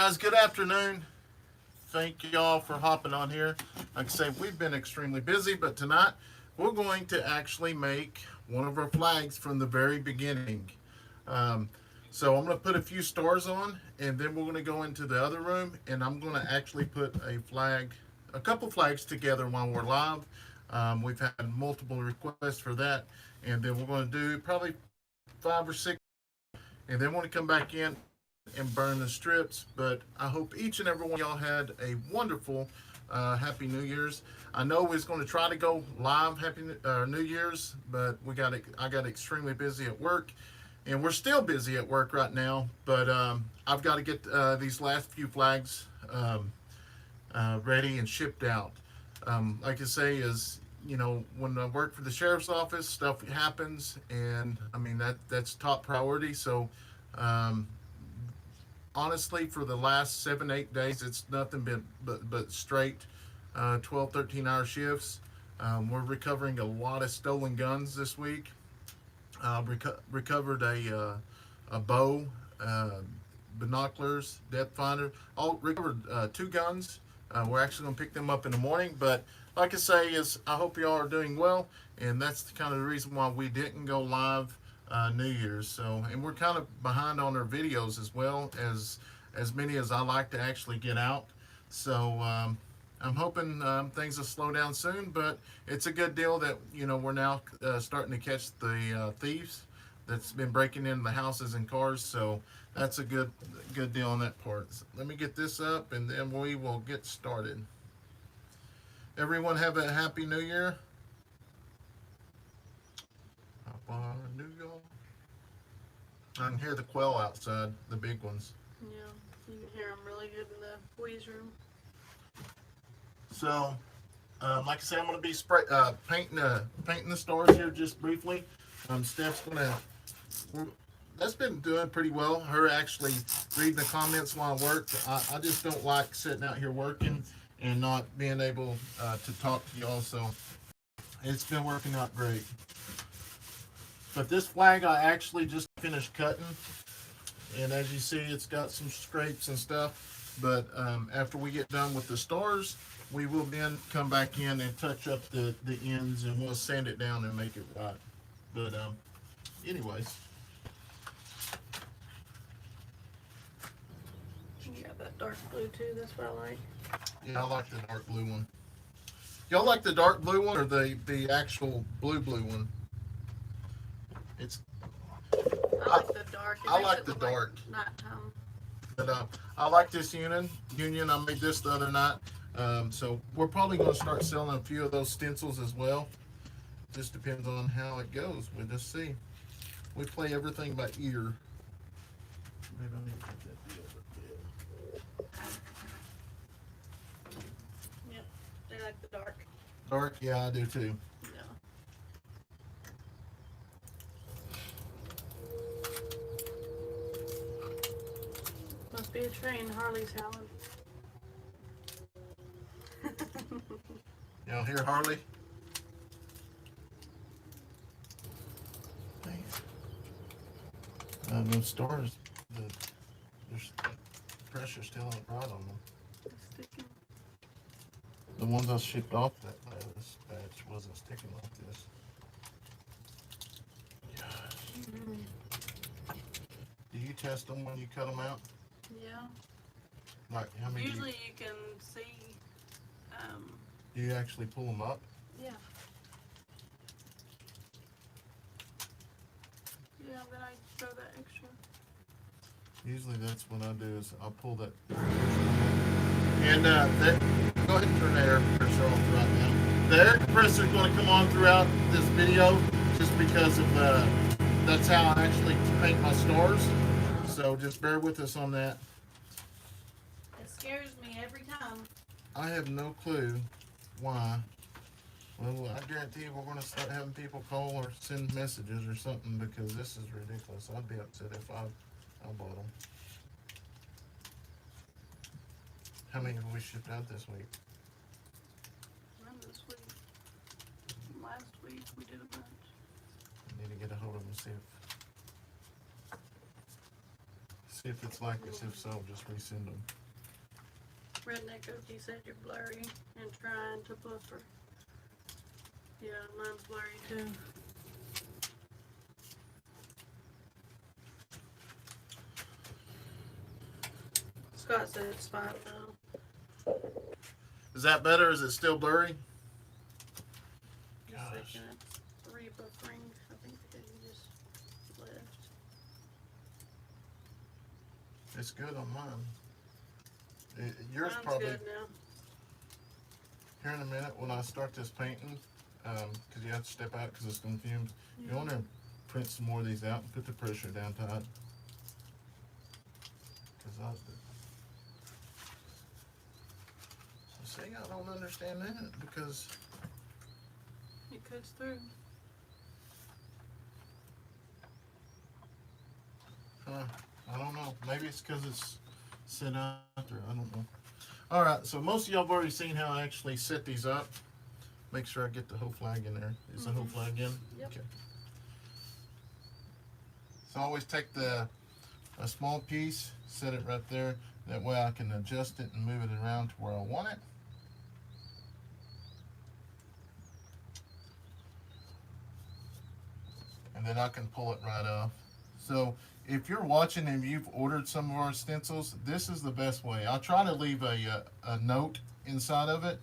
guys, good afternoon. Thank y'all for hopping on here. Like I say, we've been extremely busy, but tonight we're going to actually make one of our flags from the very beginning. So I'm going to put a few stars on, and then we're going to go into the other room, and I'm going to actually put a couple flags together while we're live. We've had multiple requests for that, and then we're going to do probably 5 or 6, and then we're going to come back in and burn the strips. But I hope each and every one of y'all had a wonderful Happy New Year's. I know we was going to try to go live Happy New Year's, but I got extremely busy at work, and we're still busy at work right now. But I've got to get these last few flags ready and shipped out. Like I say, is when I work for the sheriff's office, stuff happens, and I mean that's top priority. So honestly, for the last 7-8 days, it's nothing but straight 12, 13-hour shifts. We're recovering a lot of stolen guns this week. Recovered a bow, binoculars, depth finder. All recovered 2 guns. We're actually going to pick them up in the morning. But like I say, I hope y'all are doing well, and that's kind of the reason why we didn't go live New Year's. So, and we're kind of behind on our videos as well, as many as I like to actually get out. So I'm hoping things will slow down soon, but it's a good deal that we're now starting to catch the thieves that's been breaking into the houses and cars. So that's a good deal on that part. So let me get this up, and then we will get started. Everyone have a Happy New Year. New York. I can hear the quail outside, the big ones. Yeah, you can hear them really good in the boys' room. So, like I said, I'm going to be painting the stars here just briefly. Steph's that's been doing pretty well. Her actually reading the comments while I work. I just don't like sitting out here working and not being able to talk to y'all. So it's been working out great. But this flag I actually just finished cutting, and as you see, it's got some scrapes and stuff. But after we get done with the stars, we will then come back in and touch up the ends, and we'll sand it down and make it right. But anyways. You got that dark blue too, that's what I like. Yeah, I like the dark blue one. Y'all like the dark blue one or the actual blue one? I like the dark. I like the dark. Like nighttime. But I like this union. I made this the other night. So we're probably going to start selling a few of those stencils as well. Just depends on how it goes. We'll just see. We play everything by ear. Maybe I need to put that deal. Yep, they like the dark. Dark? Yeah, I do too. Must be a train. Harley's howling. Y'all hear Harley? Those stars, there's pressure still right on them. The ones I shipped off this batch wasn't sticking like this. Gosh. Do you test them when you cut them out? Yeah. Like how many? Usually you can see. Do you actually pull them up? Yeah. Yeah, then I throw that extra. Usually that's what I do is I'll pull that. And go ahead and turn that air compressor off right now. The air compressor is going to come on throughout this video just because of that's how I actually paint my stars. So just bear with us on that. It scares me every time. I have no clue why. Well, I guarantee you we're going to start having people call or send messages or something because this is ridiculous. I'd be upset if I bought them. How many have we shipped out this week? None this week. Last week we did a bunch. I need to get a hold of them and see See if it's like this. If so, just resend them. Redneck Okie said you're blurry and trying to buffer. Yeah, mine's blurry too. Scott said it's fine now. Is that better? Is it still blurry? He's Gosh. thinking it's rebuffering. I think that he just left. It's good on mine. Yours Mine's probably good now. here in a minute when I start this painting, because you have to step out because it's going to fumes. You want to print some more of these out and put the pressure down tight. See, I don't understand that because It cuts through. I don't know. Maybe it's because it's set out there. I don't know. All right, so most of y'all have already seen how I actually set these up. Make sure I get the whole flag in there. Is the whole flag in? Yep. Okay. So I always take a small piece, set it right there. That way I can adjust it and move it around to where I want it. And then I can pull it right off. So if you're watching and you've ordered some of our stencils, this is the best way. I'll try to leave a note inside of it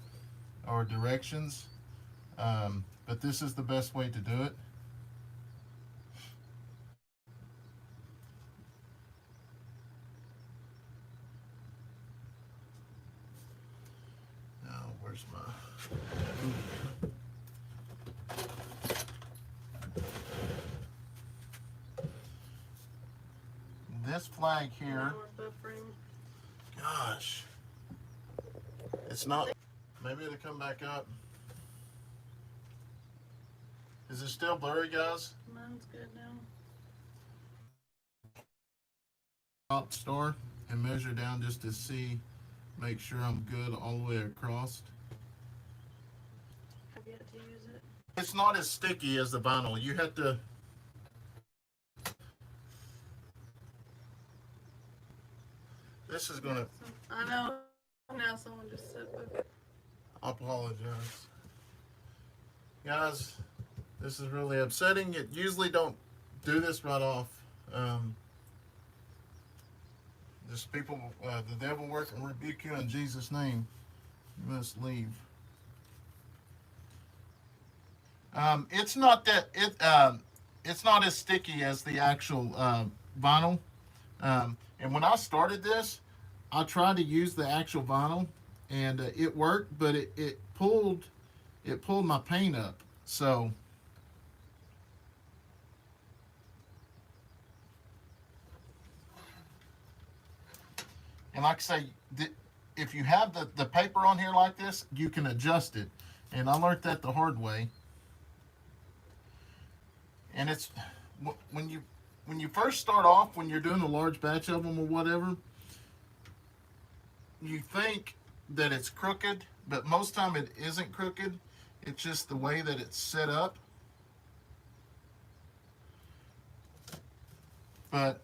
or directions, but this is the best way to do it. Now, where's my... This flag here, Now we're buffering. gosh, it's not, maybe it'll come back up. Is it still blurry, guys? Mine's good now. Top star and measure down just to see, make sure I'm good all the way across. Have yet to use it. It's not as sticky as the vinyl. You have to, this is gonna, I know. Now someone just said, okay. I apologize. Guys, this is really upsetting. It usually don't do this right off. Just people, the devil work and rebuke you in Jesus' name. You must leave. It's not that it's not as sticky as the actual vinyl. And when I started this, I tried to use the actual vinyl, and it worked, but it pulled my paint up. So. And like I say, if you have the paper on here like this, you can adjust it. And I learned that the hard way. And it's when you first start off, when you're doing a large batch of them or whatever, you think that it's crooked, but most time it isn't crooked. It's just the way that it's set up. But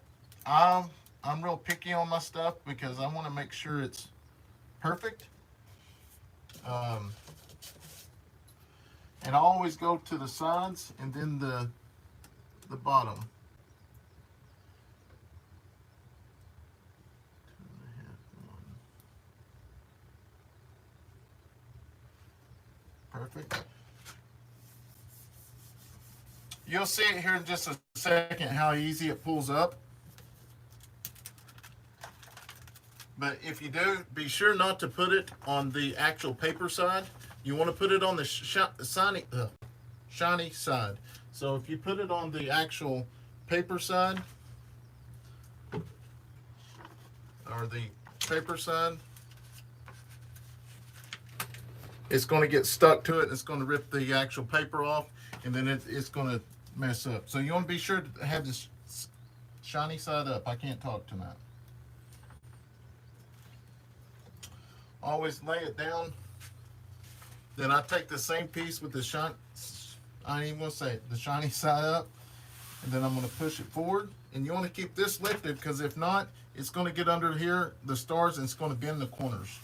I'm real picky on my stuff because I want to make sure it's perfect. And I always go to the sides and then the bottom. 2.5, 1. Perfect. You'll see it here in just a second how easy it pulls up. But if you do, be sure not to put it on the actual paper side. You want to put it on the shiny side. So if you put it on the actual paper side, or the paper side, it's going to get stuck to it. It's going to rip the actual paper off, and then it's going to mess up. So you want to be sure to have this shiny side up. I can't talk tonight. Always lay it down. Then I take the same piece with the I ain't even gonna say it, the shiny side up, and then I'm gonna push it forward. And you want to keep this lifted because if not, it's going to get under here, the stars, and it's going to bend the corners.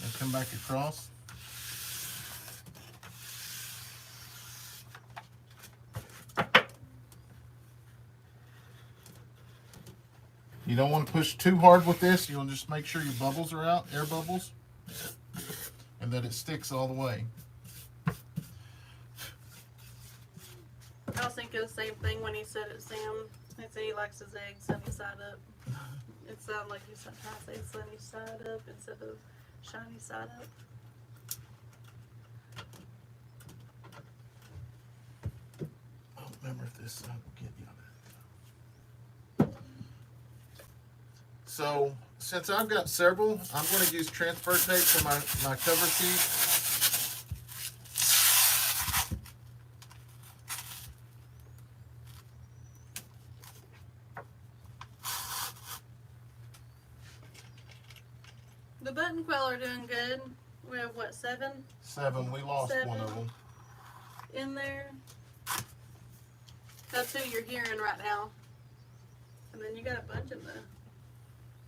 And come back across. You don't want to push too hard with this. You'll just make sure your bubbles are out, air bubbles, and that it sticks all the way. I was thinking the same thing when he said it, Sam. He said he likes his eggs sunny side up. It sounded like he sometimes say sunny side up instead of shiny side up. I don't remember if this will get you. So, since I've got several, I'm going to use transfer tape for my cover sheet. The button quill are doing good. We have what, 7? 7. We lost 7 one of them. in there. That's who you're hearing right now. And then you got a bunch in the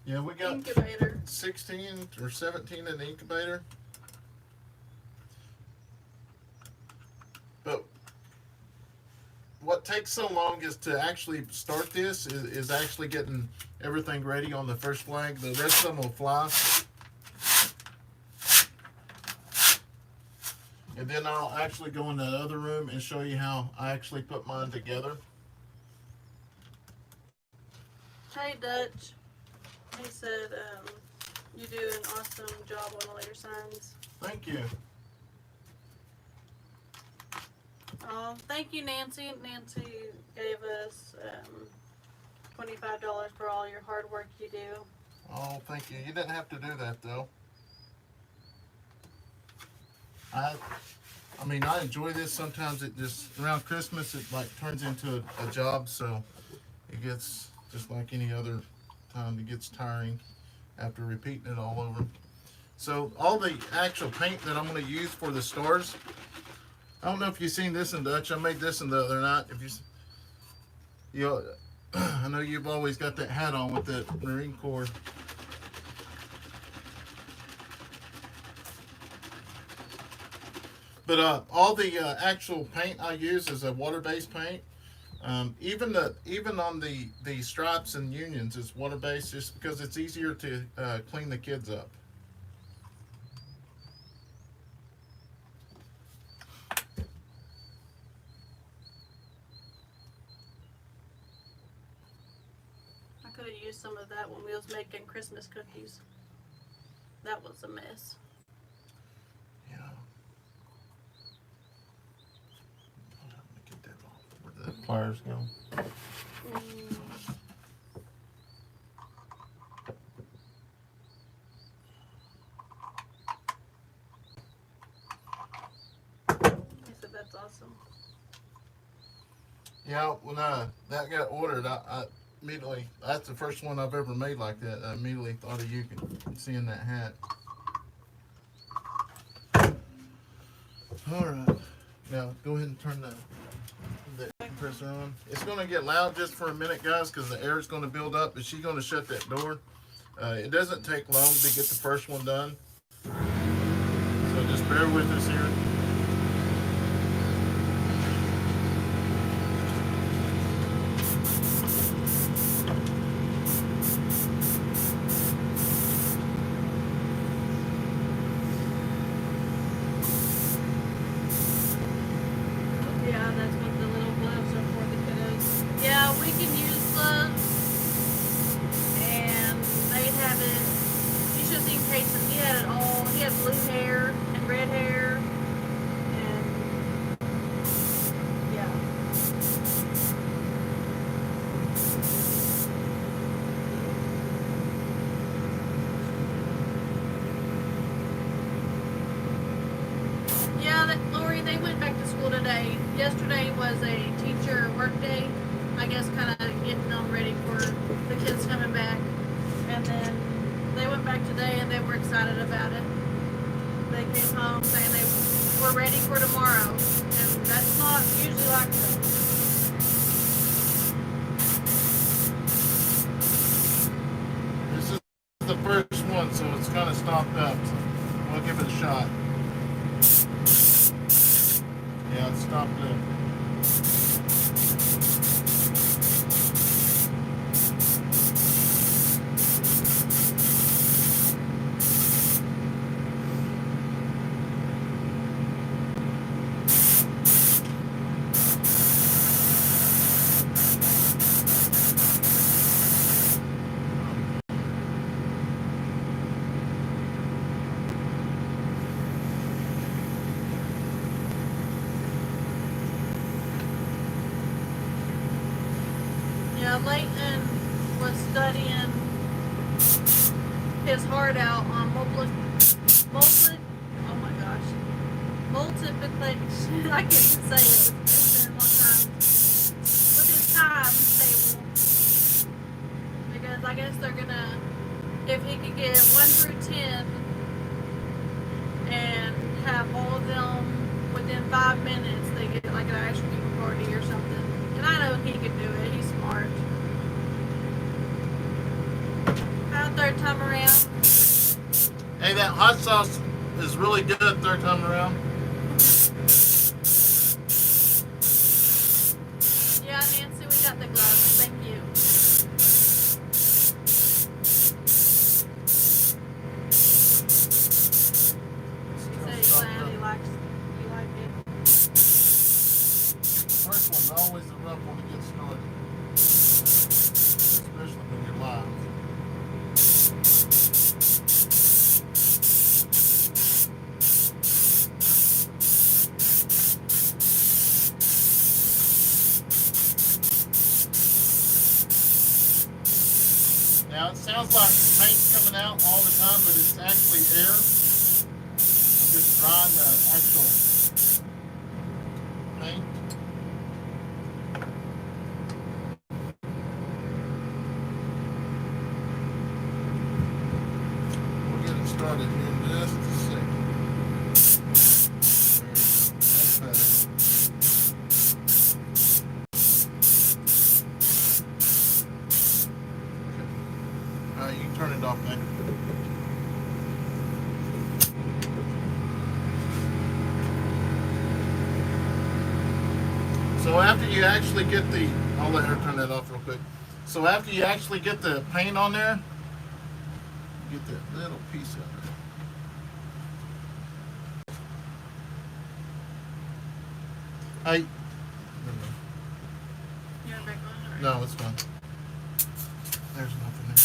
Yeah, we got incubator. 16 or 17 in the incubator. But what takes so long is to actually start this is actually getting everything ready on the first flag. The rest of them will fly. And then I'll actually go in that other room and show you how I actually put mine together. Hey, Dutch. He said you do an awesome job on all your signs. Thank you. Oh, thank you, Nancy. Nancy gave us $25 for all your hard work you do. Oh, thank you. You didn't have to do that, though. I mean, I enjoy this. Sometimes it just, around Christmas, it like turns into a job, so it gets, just like any other time, it gets tiring after repeating it all over. So all the actual paint that I'm going to use for the stars, I don't know if you've seen this in Dutch. I made this in the other night. If you I know you've always got that hat on with the Marine Corps. But all the actual paint I use is a water-based paint. Even on the stripes and unions is water-based, just because it's easier to clean the kids up. I could have used some of that when we was making Christmas cookies. That was a mess. Yeah. Let me get that off. Where did the pliers go? He said that's awesome. Yeah, when that got ordered, I immediately, that's the first one I've ever made like that. I immediately thought of you seeing that hat. All right, now go ahead and turn the compressor on. It's going to get loud just for a minute, guys, because the air is going to build up, but she's going to shut that door. It doesn't take long to get the first one done, so just bear with us here. Kayson, he had it all. He had blue hair and red hair, and yeah. Yeah, Lori, they went back to school today. Yesterday was a teacher work day. I guess kind of getting them ready for the kids coming back, and then they went back today and they were excited about it. They came home saying they we're ready for tomorrow. And that's not usually like that. This is the first one, so it's kind of stopped up. So we'll give it a shot. Yeah, it's stopped up. Yeah, Leighton was studying his heart out on multiplication. I can't even say it. It's been a long time. With his times table. Because I guess they're gonna, if he could get 1 through 10 and have all of them within 5 minutes, they get like an ice cream party or something. And I know he could do it. He's smart. Third time around. Hey, that hot sauce is really good third time around. Yeah, Nancy, we got the gloves. Thank you. He said he's glad he liked it. The first one's always the rough one to get started. Especially when you're live. Now it sounds like paint's coming out all the time, but it's actually air. I'm just drying the actual paint. We'll get it started here in just a second. That's better. You can turn it off now. So after you actually get the, I'll let her turn that off real quick. So after you actually get the paint on there, get that little piece out there. You're back on, right? No, it's fine. There's nothing there.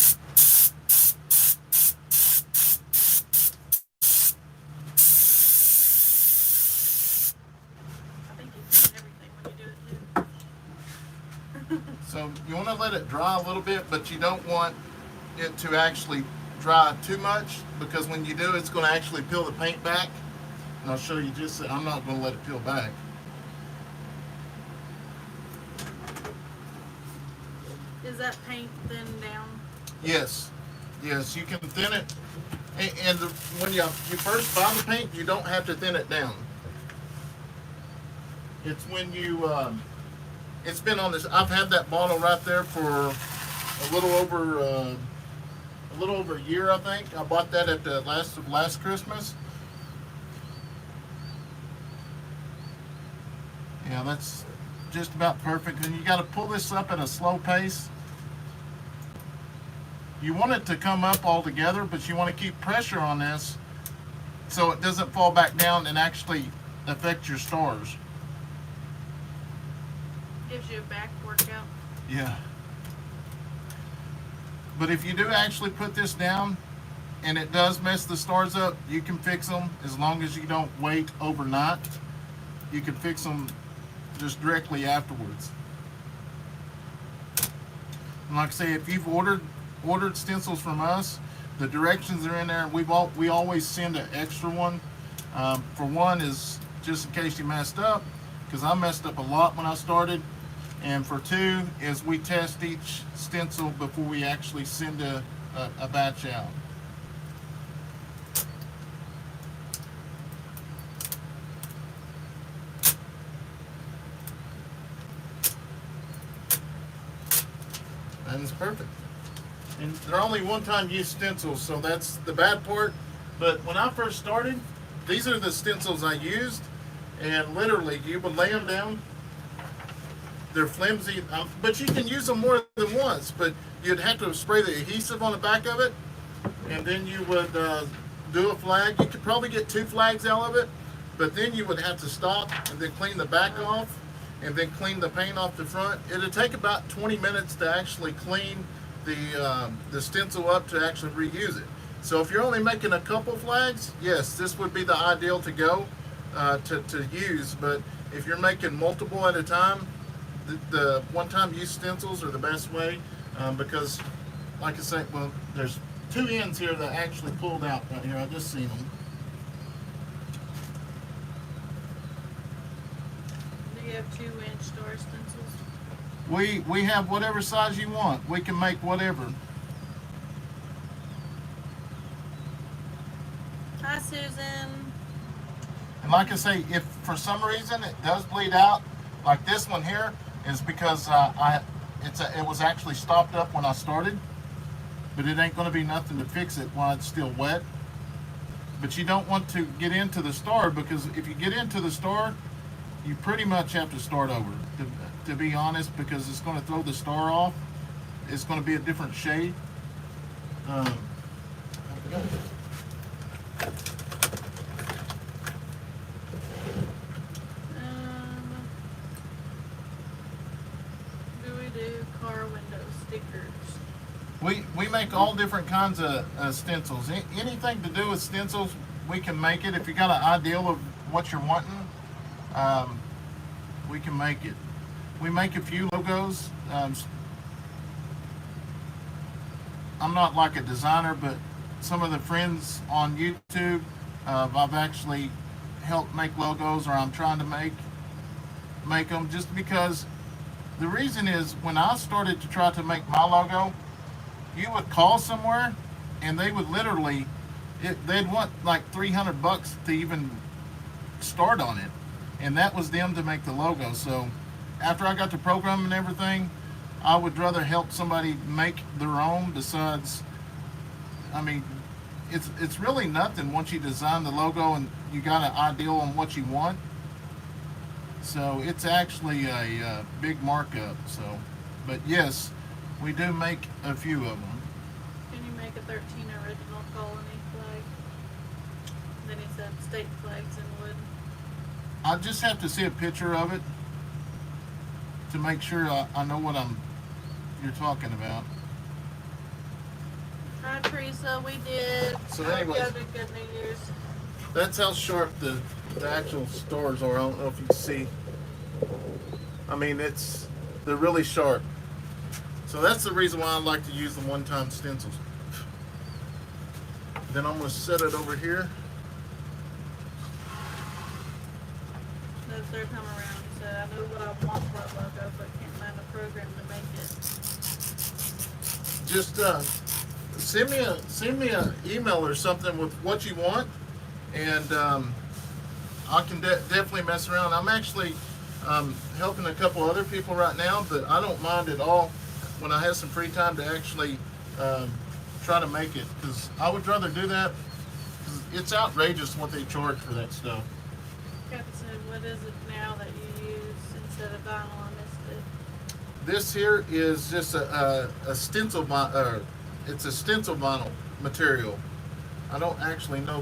I think you clean everything when you do it too. So you want to let it dry a little bit, but you don't want it to actually dry too much, because when you do, it's going to actually peel the paint back. And I'll show you just, I'm not going to let it peel back. Is that paint thinned down? Yes, yes, you can thin it. And when you first buy the paint, you don't have to thin it down. It's when you, it's been on this, I've had that bottle right there for a little over a year, I think. I bought that at the last Christmas. Yeah, that's just about perfect. And you got to pull this up at a slow pace. You want it to come up all together, but you want to keep pressure on this so it doesn't fall back down and actually affect your stars. Gives you a back workout. Yeah. But if you do actually put this down and it does mess the stars up, you can fix them as long as you don't wait overnight. You can fix them just directly afterwards. And like I say, if you've ordered stencils from us, the directions are in there. We always send an extra one. For one is just in case you messed up, because I messed up a lot when I started. And for two is we test each stencil before we actually send a batch out. and it's perfect. And they're only one-time use stencils, so that's the bad part. But when I first started, these are the stencils I used, and literally you would lay them down. They're flimsy, but you can use them more than once. But you'd have to spray the adhesive on the back of it, and then you would do a flag. You could probably get 2 flags out of it, but then you would have to stop and then clean the back off, and then clean the paint off the front. It'd take about 20 minutes to actually clean the stencil up to actually reuse it. So if you're only making a couple flags, yes, this would be the ideal to go to use. But if you're making multiple at a time, the one-time use stencils are the best way, because, like I say, well, there's 2 ends here that actually pulled out right here. I just seen them. Do you have 2-inch star stencils? We have whatever size you want. We can make whatever. Hi, Susan. And like I say, if for some reason it does bleed out, like this one here, is because it was actually stopped up when I started, but it ain't going to be nothing to fix it while it's still wet. But you don't want to get into the star, because if you get into the star, you pretty much have to start over, to be honest, because it's going to throw the star off. It's going to be a different shade. Do we do car window stickers? We make all different kinds of stencils. Anything to do with stencils, we can make it. If you got an ideal of what you're wanting, we can make it. We make a few logos. I'm not like a designer, but some of the friends on YouTube, I've actually helped make logos, or I'm trying to make them, just because the reason is, when I started to try to make my logo, you would call somewhere and they would literally, they'd want like $300 to even start on it, and that was them to make the logo. So after I got the program and everything, I would rather help somebody make their own. Besides, I mean, it's really nothing once you design the logo and you got an ideal on what you want. So it's actually a big markup. So, but yes, we do make a few of them. Can you make a 13 original colony flag? Then he said state flags in wood. I just have to see a picture of it to make sure I know what you're talking about. Hi, Teresa. We did. So Hope anyways, you had a good New Year's. That's how sharp the actual stars are. I don't know if you can see. I mean, they're really sharp. So that's the reason why I like to use the one-time stencils. Then I'm going to set it over here. The third time around, he said, I know what I want for a logo, but can't find a program to make it. Just send me an email or something with what you want, and I can definitely mess around. I'm actually helping a couple other people right now, but I don't mind at all when I have some free time to actually try to make it, because I would rather do that, because it's outrageous what they charge for that stuff. Captain said, what is it now that you use instead of vinyl? I missed it. This here is just a stencil vinyl. It's a stencil vinyl material. I don't actually know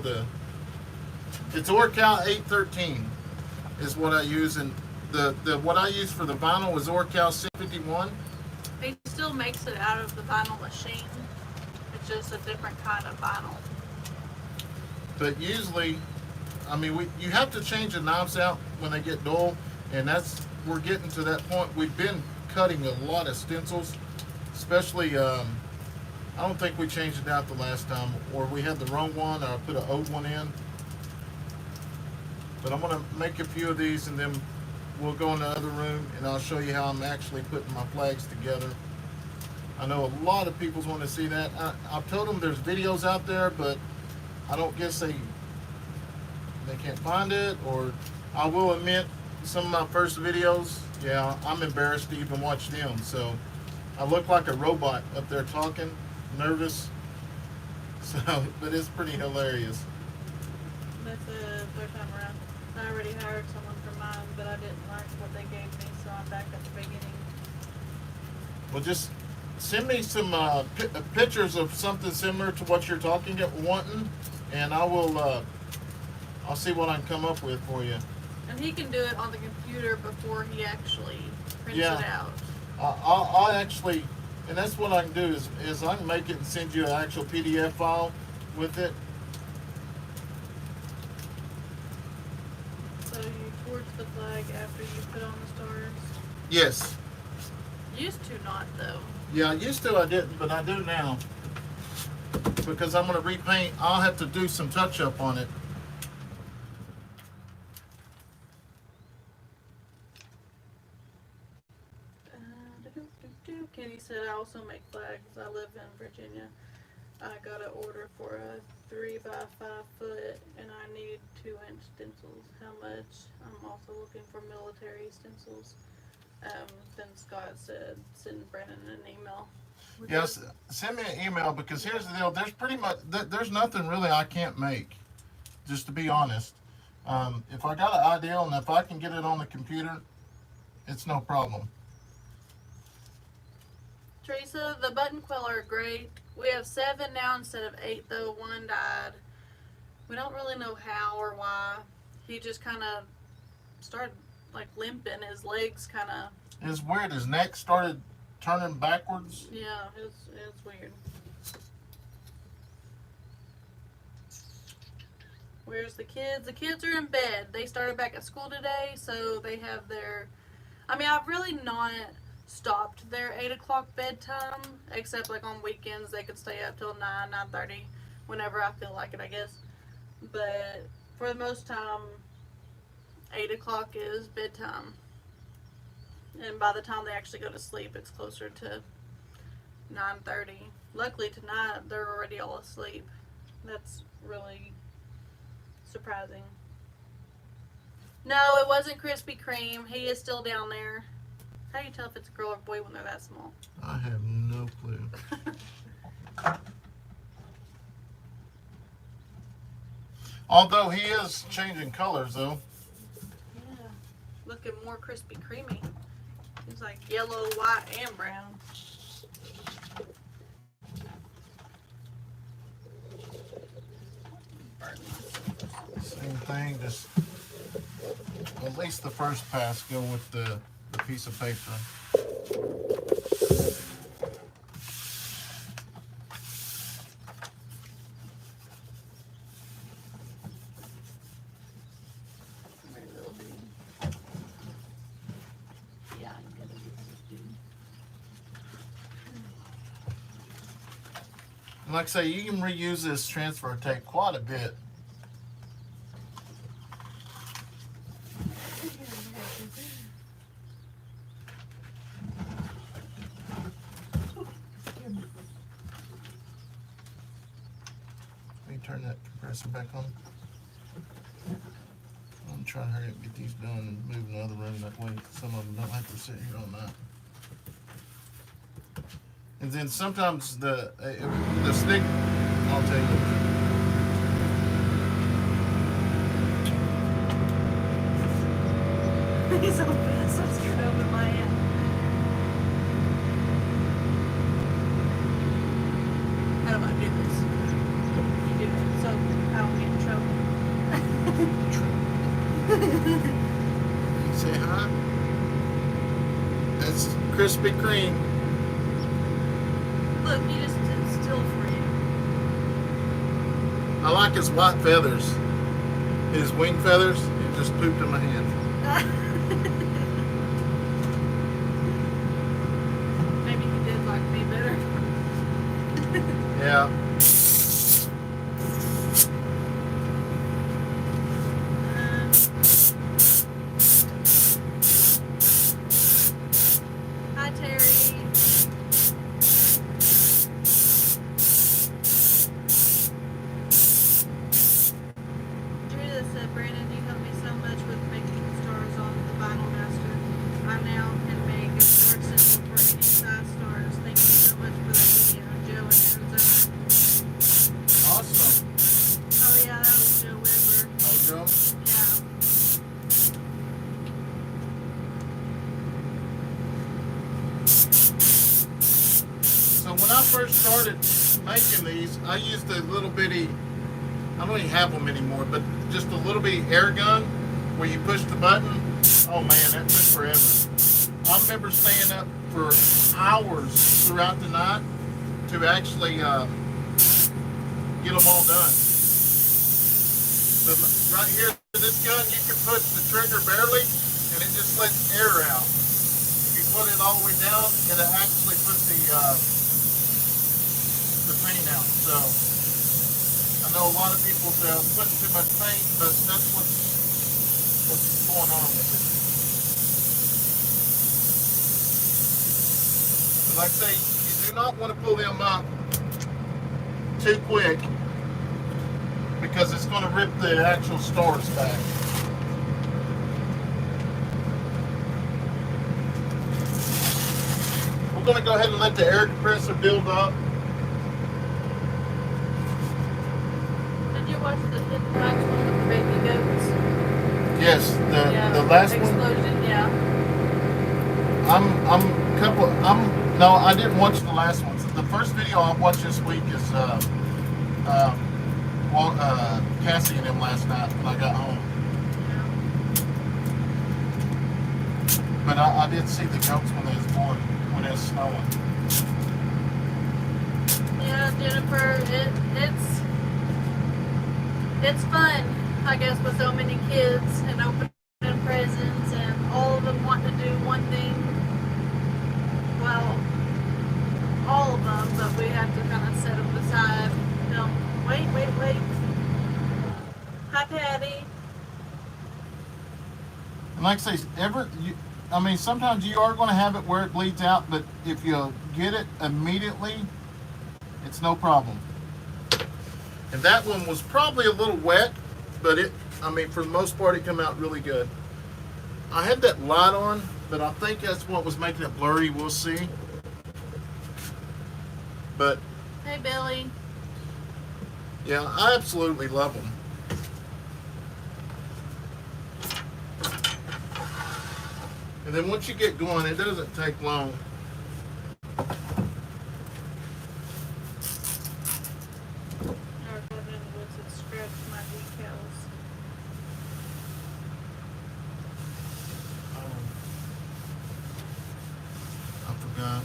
it's Orcal 813 is what I use, and the what I use for the vinyl is Orcal 651. He still makes it out of the vinyl machine. It's just a different kind of vinyl. But usually, I mean, you have to change the knobs out when they get dull, and we're getting to that point. We've been cutting a lot of stencils, especially, I don't think we changed it out the last time, or we had the wrong one, or I put an old one in. But I'm going to make a few of these, and then we'll go in the other room, and I'll show you how I'm actually putting my flags together. I know a lot of people want to see that. I've told them there's videos out there, but I don't guess they can't find it, or I will admit, some of my first videos, yeah, I'm embarrassed to even watch them. So I look like a robot up there talking, nervous. So, but it's pretty hilarious. That's the third time around. I already hired someone for mine, but I didn't like what they gave me, so I'm back at the beginning. Well, just send me some pictures of something similar to what you're wanting, and I will. I'll see what I can come up with for you. And he can do it on the computer before he actually prints Yeah. it out. I'll actually, and that's what I can do is I can make it and send you an actual PDF file with it. So you torch the flag after you put on the stars? Yes. Used to not, though. Yeah, used to I didn't, but I do now. Because I'm going to repaint. I'll have to do some touch up on it. Kenny said I also make flags. I live in Virginia. I got an order for a 3x5 foot, and I need 2-inch stencils. How much? I'm also looking for military stencils. Then Scott said send Brandon an email. Yes, send me an email, because here's the deal. There's pretty much there's nothing really I can't make, just to be honest. If I got an idea and if I can get it on the computer, it's no problem. Teresa, the button quill are great. We have 7 now instead of 8, though. 1 died. We don't really know how or why. He just kind of started like limping. His legs kind of. It's weird. His neck started turning backwards. Yeah, it's weird. Where's the kids? The kids are in bed. They started back at school today, so they have their. I mean, I've really not stopped their 8 o'clock bedtime, except like on weekends they could stay up till 9:30, whenever I feel like it, I guess. But for the most time, 8 o'clock is bedtime. And by the time they actually go to sleep, it's closer to 9:30. Luckily tonight, they're already all asleep. That's really surprising. No, it wasn't Krispy Kreme. He is still down there. How do you tell if it's a girl or boy when they're that small? I have no clue. Although he is changing colors, though. Yeah. Looking more Krispy Kreme. He's like yellow, white, and brown. Same thing, just at least the first pass go with the piece of paper. And like I say, you can reuse this transfer tape quite a bit. Turn that compressor back on. I'm trying to hurry up and get these done and move in the other room, that way some of them don't have to sit here on that. And then sometimes the stick, I'll tell you. He's so fast, I'm scared to open my hand. How do I do this? You do it so I don't get in trouble. You say hi. That's Krispy Kreme. Look, he just stood still for you. I like his white feathers. His wing feathers. He just pooped in my hand. Maybe he did like me better. Yeah. Hi, Terry. Judith said, Brandon, you helped me so much with making stars on first started making these, I used a little bitty, I don't even have them anymore, but just a little bitty air gun where you push the button. Oh man, that took forever. I remember staying up for hours throughout the night to actually get them all done. But right here, this gun, you can push the trigger barely, and it just lets air out. If you put it all the way down, it'll actually put the paint out. So I know a lot of people say I'm putting too much paint, but that's what's going on with it. But like I say, you do not want to pull them up too quick because it's going to rip the actual stars back. We're going to go ahead and let the air compressor build up. Did you watch the last one with the baby goats? Yes, the last explosion, one. Yeah. No, I didn't watch the last one. The first video I watched this week is Cassie and him last night when I got home. Yeah. But I did see the goats when they was born, when it was snowing. Yeah, Jennifer, it's fun, I guess, with so many kids and opening presents and all of them wanting to do one thing. Well, all of them, but we have to kind of set them aside. No, wait. Hi, Patty. And like I say, sometimes you are going to have it where it bleeds out, but if you get it immediately, it's no problem. And that one was probably a little wet, but for the most part, it came out really good. I had that light on, but I think that's what was making it blurry. We'll see. But Hey, Billy. yeah, I absolutely love them. And then once you get going, it doesn't take long. I forgot.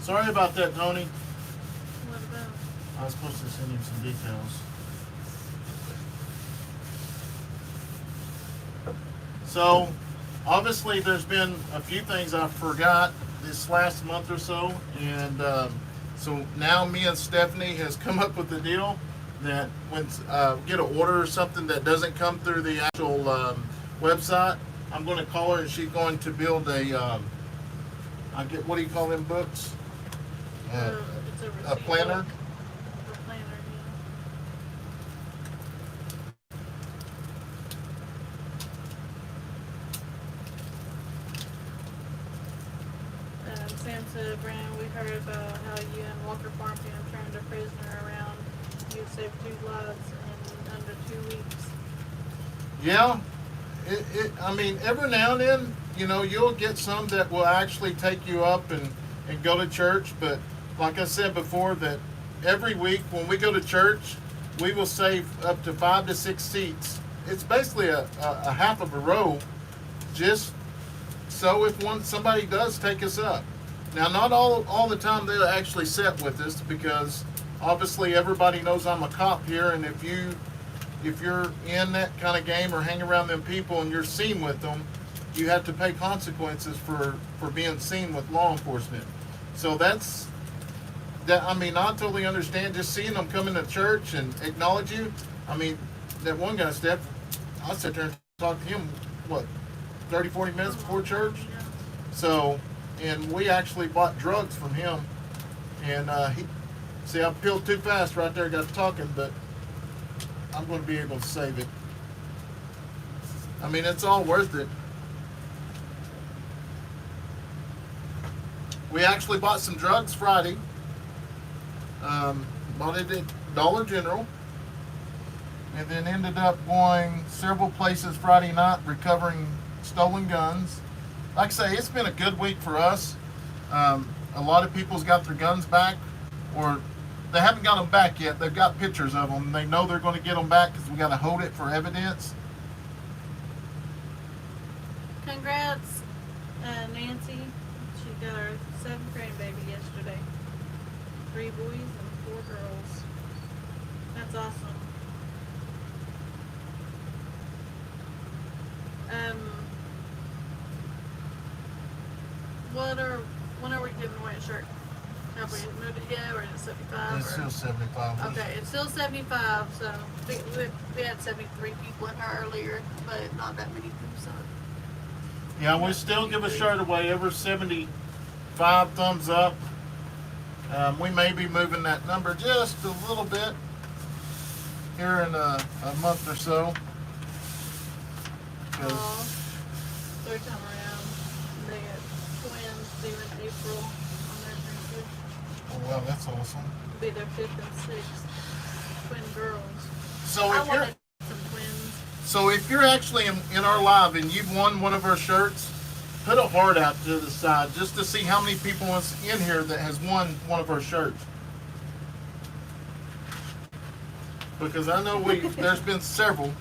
Sorry about that, Tony. What about? I was supposed to send you some details. So, obviously, there's been a few things I forgot this last month or so, and so now me and Stephanie has come up with the deal that when get an order or something that doesn't come through the actual website, I'm going to call her and she's going to build a what do you call them books? It's A planner. A planner, yeah. Sam said, Brandon, we heard about how you and Walker Farmfield turned a prisoner around. You saved 2 lives in under 2 weeks. Yeah. Every now and then, you'll get some that will actually take you up and go to church. But like I said before, that every week when we go to church, we will save up to 5 to 6 seats. It's basically a half of a row, just so if somebody does take us up. Now, not all the time they'll actually sit with us, because obviously everybody knows I'm a cop here, and if you're in that kind of game or hang around them people and you're seen with them, you have to pay consequences for being seen with law enforcement. So I totally understand just seeing them come into church and acknowledge you. That one guy, Steph, I sat there and talked to him, 30, 40 minutes before church? So, and we actually bought drugs from him. And I peeled too fast right there, got talking, but I'm going to be able to save it. It's all worth it. We actually bought some drugs Friday. Bought it at Dollar General. And then ended up going several places Friday night recovering stolen guns. Like I say, it's been a good week for us. a lot of people's got their guns back, or they haven't got them back yet. They've got pictures of them. They know they're going to get them back because we got to hold it for evidence. Congrats, Nancy. She got her 7th grandbaby yesterday. 3 boys and 4 girls. That's awesome. When are we giving away a shirt? Have we moved it yet, or is it 75? It's still 75. Okay, it's still 75. So we had 73 people in her earlier, but not that many people. So Yeah, we still give a shirt away every 75 thumbs up. We may be moving that number just a little bit here in a month or so. Third time around, they got twins due in April on their birthday. Oh wow, that's awesome. It'll be their 5th and 6th twin girls. So I if you're wanted some twins. So if you're actually in our live and you've won one of our shirts, put a heart out to the side just to see how many people is in here that has won one of our shirts. Because I know there's been several,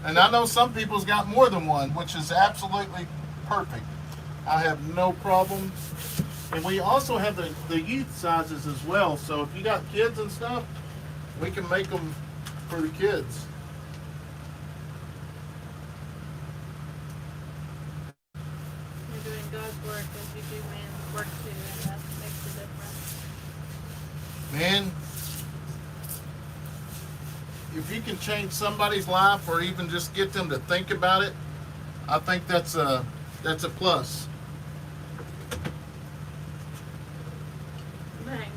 and I know some people's got more than one, which is absolutely perfect. I have no problem. And we also have the youth sizes as well. So if you got kids and stuff, we can make them for the kids. You're doing God's work as you do man's work too, and that makes a difference. Man, if you can change somebody's life or even just get them to think about it, I think that's a plus. Dang,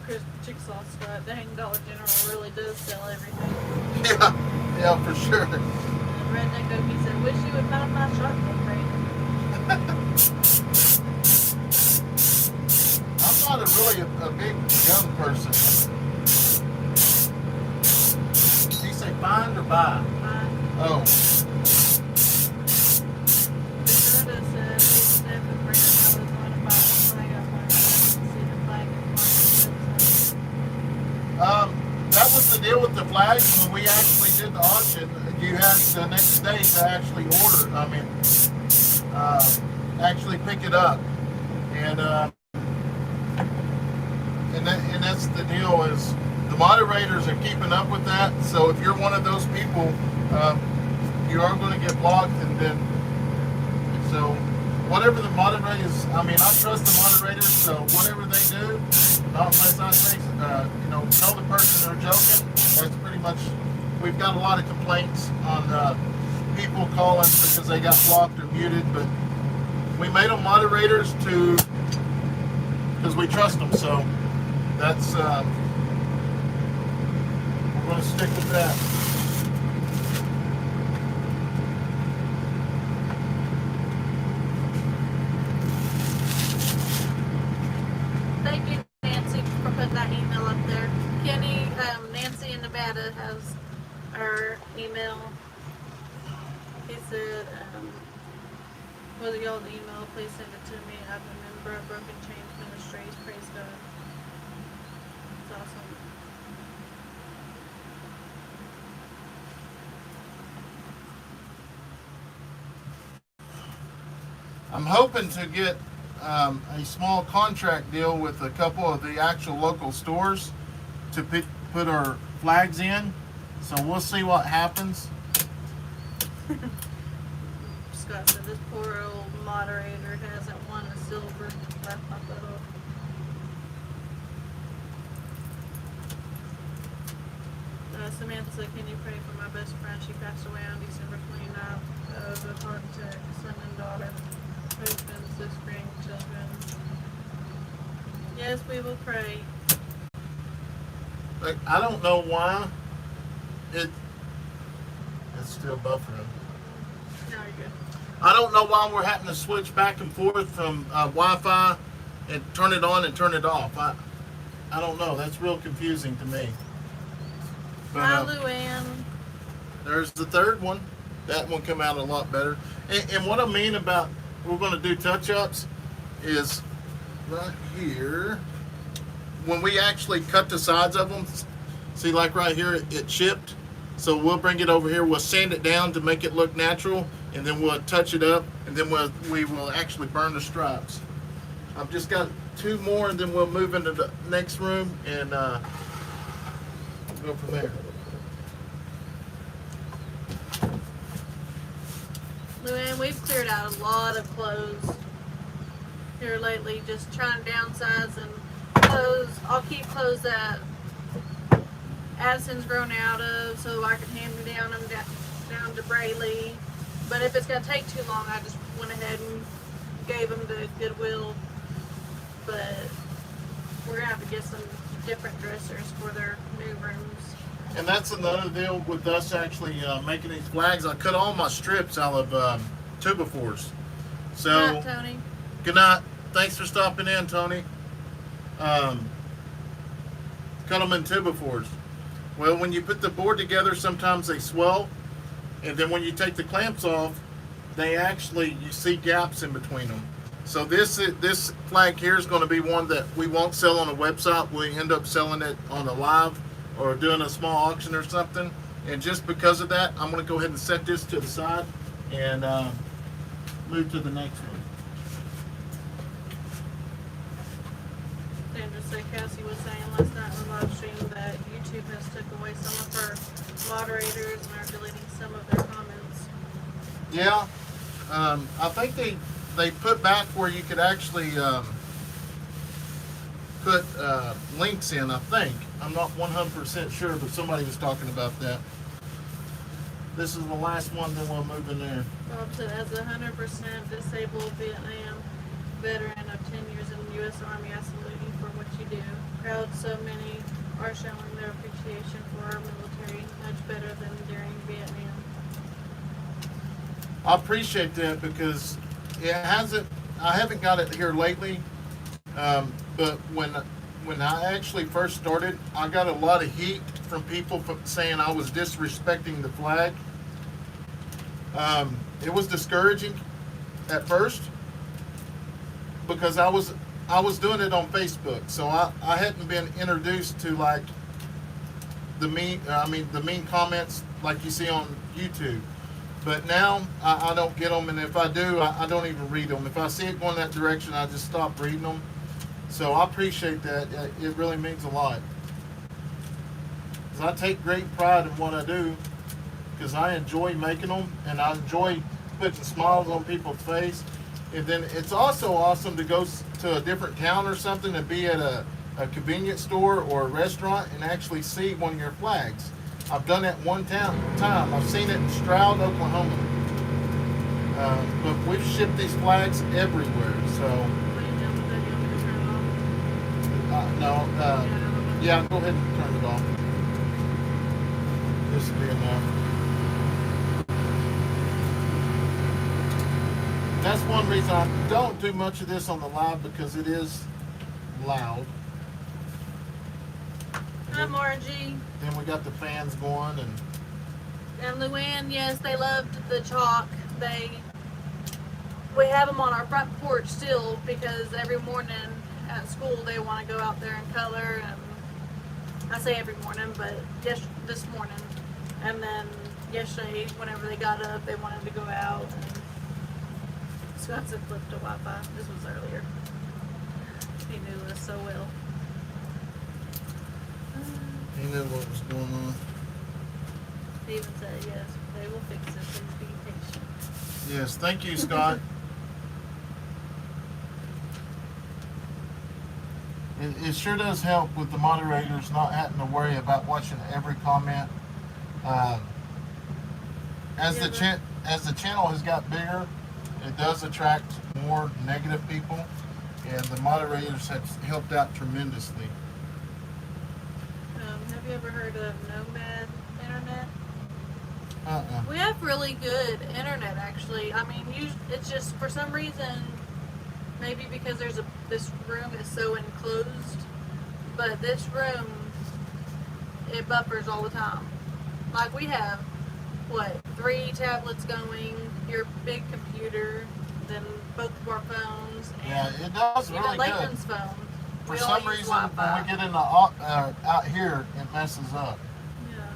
Chris Jigsaw Scott, dang, Dollar General really does sell everything. Yeah, for sure. And Redneck Okie said, wish you would find my shotgun crate. I'm not really a big gun person. Did he say find or buy? Oh. Dakota said, Steph and Brandon, I was going to buy a flag. I wanted to see the flag in the That was the deal with the flags. When we actually did the auction, you had the next day to actually order. Actually pick it up, and that's the deal. Is the moderators are keeping up with that. So if you're one of those people, you are going to get blocked, and then so whatever the moderators. I trust the moderators. So whatever they do, not unless I say, tell the person they're joking. That's pretty much. We've got a lot of complaints on people calling because they got blocked or muted, but we made them moderators because we trust them. So that's we're going to stick with that. Thank you, Nancy, for putting that email up there. Kenny, Nancy in Nevada has our email. He said, whether y'all the email, please send it to me. I'm a member of Broken Chains Ministries. Praise God. It's awesome. I'm hoping to get a small contract deal with a couple of the actual local stores to put our flags in. So we'll see what happens. Scott said this poor old moderator hasn't won a silver. Laugh my butt off. Samantha said, can you pray for my best friend? She passed away on December 29th of a heart attack. Son and daughter, husband, sister, children. Yes, we will pray. Like, I don't know why it's still buffering. No, you're good. I don't know why we're having to switch back and forth from Wi-Fi and turn it on and turn it off. I don't know. That's real confusing to me. But, Hi, Luann. there's the third one. That one come out a lot better. And what I mean about we're going to do touch-ups is right here. When we actually cut the sides of them, see, like right here, it chipped. So we'll bring it over here. We'll sand it down to make it look natural, and then we'll touch it up, and then we will actually burn the stripes. I've just got 2 more, and then we'll move into the next room and go from there. Luann, we've cleared out a lot of clothes here lately, just trying to downsize and clothes. I'll keep clothes that Addison's grown out of so I can hand them down to Braylee. But if it's going to take too long, I just went ahead and gave them to Goodwill. But we're going to have to get some different dressers for their new rooms. And that's another deal with us actually making these flags. I cut all my strips out of 2x4s. So, Good night, Tony. Good night. Thanks for stopping in, Tony. Cut them in 2x4s. Well, when you put the board together, sometimes they swell. And then when you take the clamps off, they actually, you see gaps in between them. So this flag here is going to be one that we won't sell on a website. We end up selling it on a live or doing a small auction or something. And just because of that, I'm going to go ahead and set this to the side and move to the next one. And just like Cassie was saying last night in the live stream that YouTube has took away some of her moderators and are deleting some of their comments. Yeah, I think they put back where you could actually put links in, I think. I'm not 100% sure, but somebody was talking about that. This is the last one, then we'll move in there. Bob said, as a 100% disabled Vietnam veteran of 10 years in the U.S. Army, I salute you for what you do. Proud so many are showing their appreciation for our military, much better than during Vietnam. I appreciate that because I haven't got it here lately, but when I actually first started, I got a lot of heat from people saying I was disrespecting the flag. It was discouraging at first because I was doing it on Facebook, so I hadn't been introduced to like the mean comments like you see on YouTube. But now I don't get them, and if I do, I don't even read them. If I see it going that direction, I just stop reading them. So I appreciate that. It really means a lot. 'Cause I take great pride in what I do because I enjoy making them, and I enjoy putting smiles on people's face. And then it's also awesome to go to a different town or something and be at a convenience store or a restaurant and actually see one of your flags. I've done that one time. I've seen it in Stroud, Oklahoma. But we've shipped these flags everywhere. So, no, yeah, go ahead and turn it off. This will be enough. That's one reason I don't do much of this on the live because it is loud. Hi, Margie. Then we got the fans going And Luann, yes, they loved the chalk. We have them on our front porch still because every morning at school they want to go out there and color. And I say every morning, but this morning. And then yesterday, whenever they got up, they wanted to go out. And Scottson flipped to Wi-Fi. This was earlier. He knew us so well. he knew what was going on. Steven said, yes, they will fix it. Please be patient. Yes, thank you, Scott. It sure does help with the moderators not having to worry about watching every comment. As the channel has got bigger, it does attract more negative people, and the moderators have helped out tremendously. Have you ever heard of Nomad Internet? Uh-uh. We have really good internet, actually. I mean, it's just for some reason, maybe because this room is so enclosed, but this room, it buffers all the time. Like we have, 3 tablets going, your big computer, than both of our phones. And Yeah, it does even really good. Leighton's phone. For We all some use reason, when Wi-Fi. we get in the out here, it messes up. Yeah.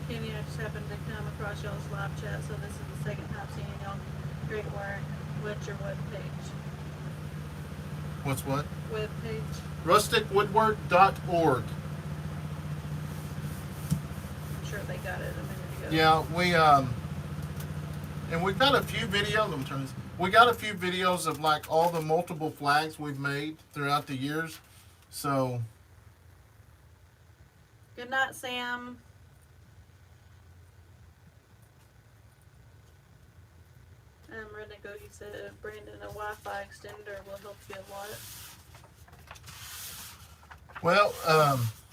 Kenny, I just happened to come across y'all's live chat, so this is the second time seeing y'all. Great work. What's your web page? What's what? Web page. Rusticwoodwork.org. I'm sure they got it a minute ago. Yeah, and we've got a few videos. Let me turn this. We got a few videos of like all the multiple flags we've made throughout the years. So. Good night, Sam. Renigo, you said, Brandon, a Wi-Fi extender will help you a lot. Well,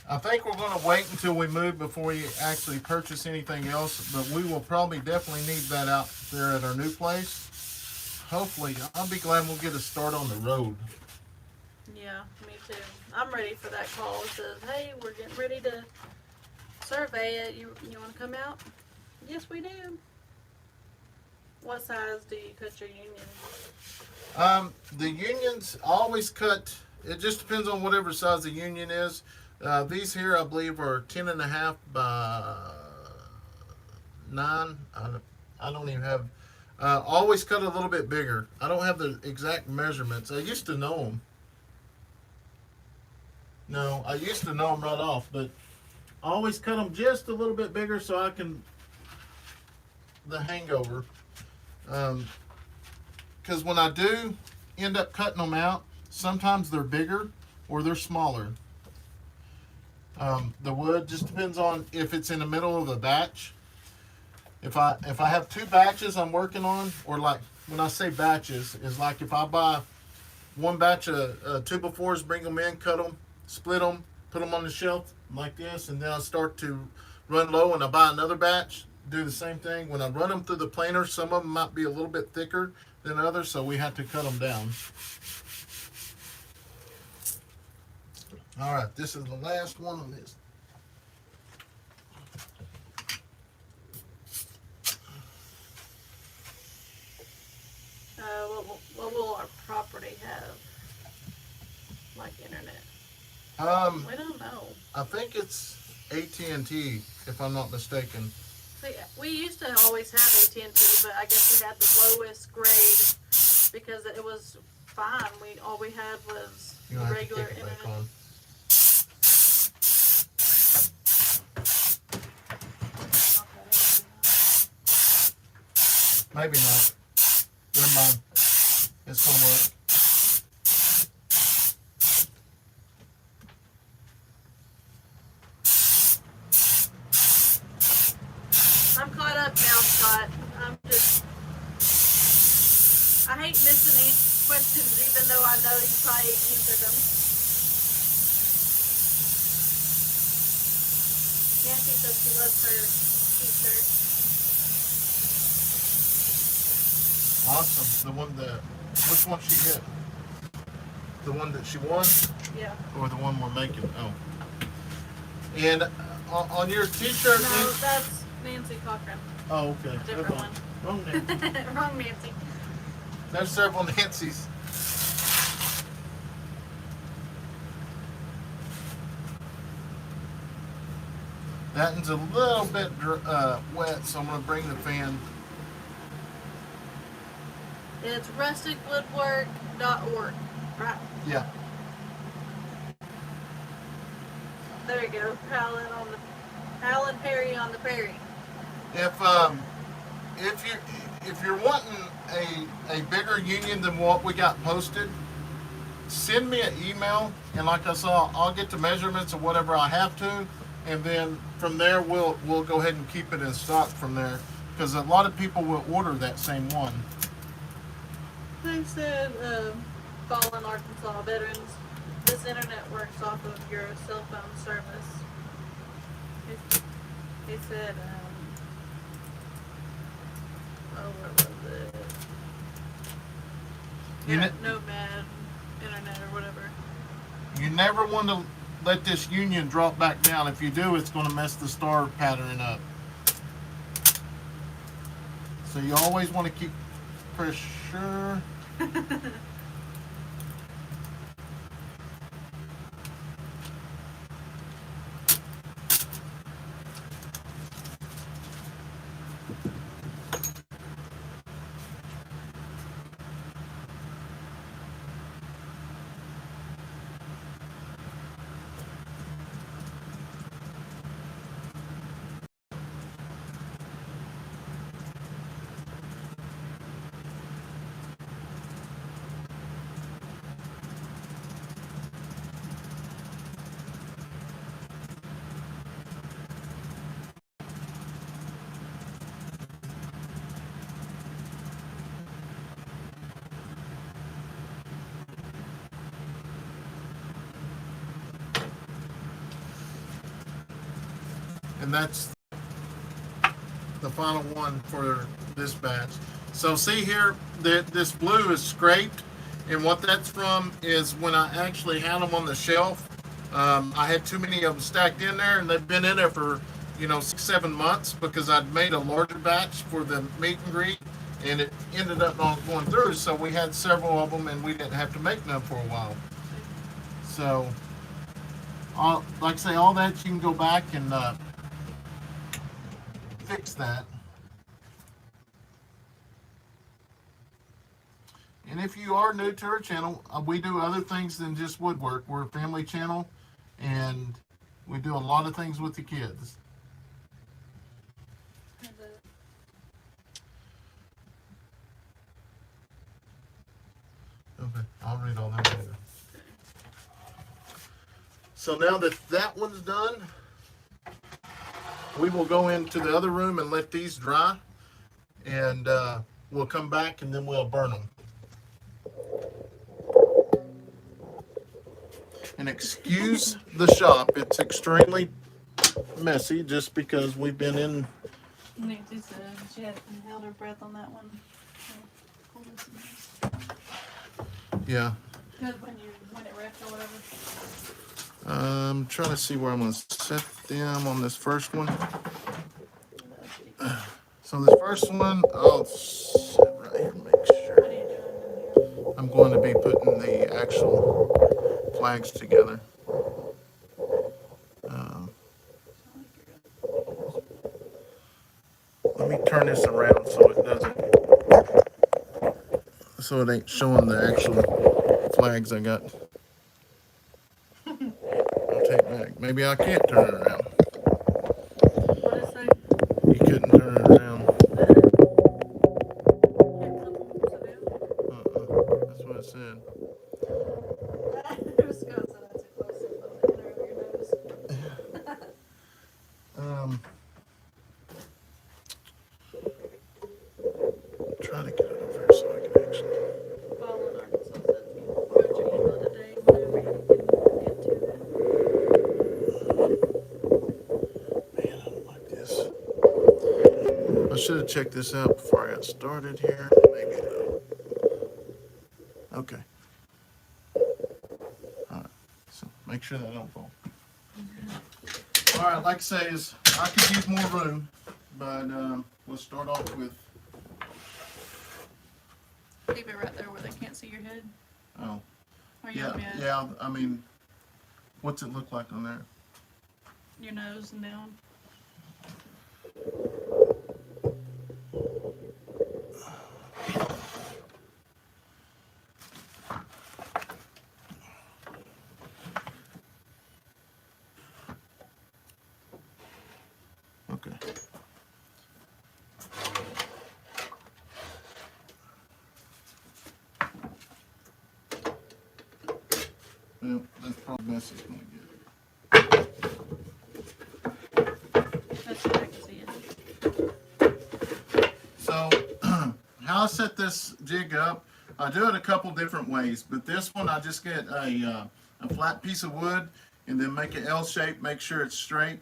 I think we're going to wait until we move before we actually purchase anything else, but we will probably definitely need that out there at our new place. Hopefully, I'll be glad we'll get a start on the road. Yeah, me too. I'm ready for that call. It says, hey, we're getting ready to survey it. You want to come out? Yes, we do. What size do you cut your union? The unions always cut. It just depends on whatever size the union is. These here, I believe, are 10.5 by 9. I don't even have. Always cut a little bit bigger. I don't have the exact measurements. I used to know them. No, I used to know them right off, but I always cut them just a little bit bigger so I can. The hangover. Because when I do end up cutting them out, sometimes they're bigger or they're smaller. The wood just depends on if it's in the middle of a batch. If I have 2 batches I'm working on, or like when I say batches, is like if I buy one batch of 2x4s, bring them in, cut them, split them, put them on the shelf like this, and then I start to run low and I buy another batch. Do the same thing. When I run them through the planer, some of them might be a little bit thicker than others, so we have to cut them down. All right, this is the last one on this. What will our property have? Like internet? We don't know. I think it's AT&T, if I'm not mistaken. See, we used to always have AT&T, but I guess we had the lowest grade because it was fine. All we had was regular internet. Maybe not. Never mind. It's gonna work. I'm caught up now, Scott. I hate missing any questions, even though I know you probably answered them. Nancy says she loves her t-shirt. Awesome. Which one she get? The one that she won? Yeah. Or the one we're making? Oh. And on your t-shirt. No, that's Nancy Cochran. Oh, okay. Different one. Wrong Nancy. Wrong Nancy. There's several Nancys. That one's a little bit wet, so I'm going to bring the fan. It's rusticwoodwork.org, right? Yeah. There you go. Alan Perry on the Perry. If you're wanting a bigger union than what we got posted, send me an email, and like I said, I'll get the measurements of whatever I have to, and then from there we'll go ahead and keep it in stock from there, because a lot of people will order that same one. They said, Fallen Arkansas veterans, this internet works off of your cell phone service. He said, what was it? Nomad internet or whatever. You never want to let this union drop back down. If you do, it's going to mess the star pattern up. So you always want to keep pressure. And that's the final one for this batch. So see here that this blue is scraped, and what that's from is when I actually had them on the shelf, I had too many of them stacked in there, and they've been in there for 6-7 months because I'd made a larger batch for the meet and greet, and it ended up not going through. So we had several of them, and we didn't have to make none for a while. So, like I say, all that you can go back and fix that. And if you are new to our channel, we do other things than just woodwork. We're a family channel, and we do a lot of things with the kids. Okay, I'll read all that later. So now that that one's done, we will go into the other room and let these dry, and we'll come back and then we'll burn them. And excuse the shop, it's extremely messy just because we've been in. Nancy said she had held her breath on that one. Yeah. Good when it wrapped or whatever. I'm trying to see where I'm going to set them on this first one. So this first one, I'll sit right here and make sure. What are you doing in here? I'm going to be putting the actual flags together. Let me turn this around so it doesn't, so it ain't showing the actual flags I got. I'll take back. Maybe I can't turn it around. What did it say? You couldn't turn it around. That's what it said. Scott said that's a close up of your nose. Try to get it over here so I can actually. Paul in Arkansas said you wrote your email today whenever you can get to it. Man, I don't like this. I should have checked this out before I got started here. Maybe it'll. Okay. Alright. So make sure that don't fall. Alright, like I say, is I could use more room, but we'll start off with. Leave it right there where they can't see your head. Oh. Or you Yeah, want me to- yeah, I mean, what's it look like on there? your nose and down. Okay. Well, that's probably best it's gonna get. That's what I can see it. So, how I set this jig up, I do it a couple different ways, but this one I just get a flat piece of wood and then make an L shape, make sure it's straight,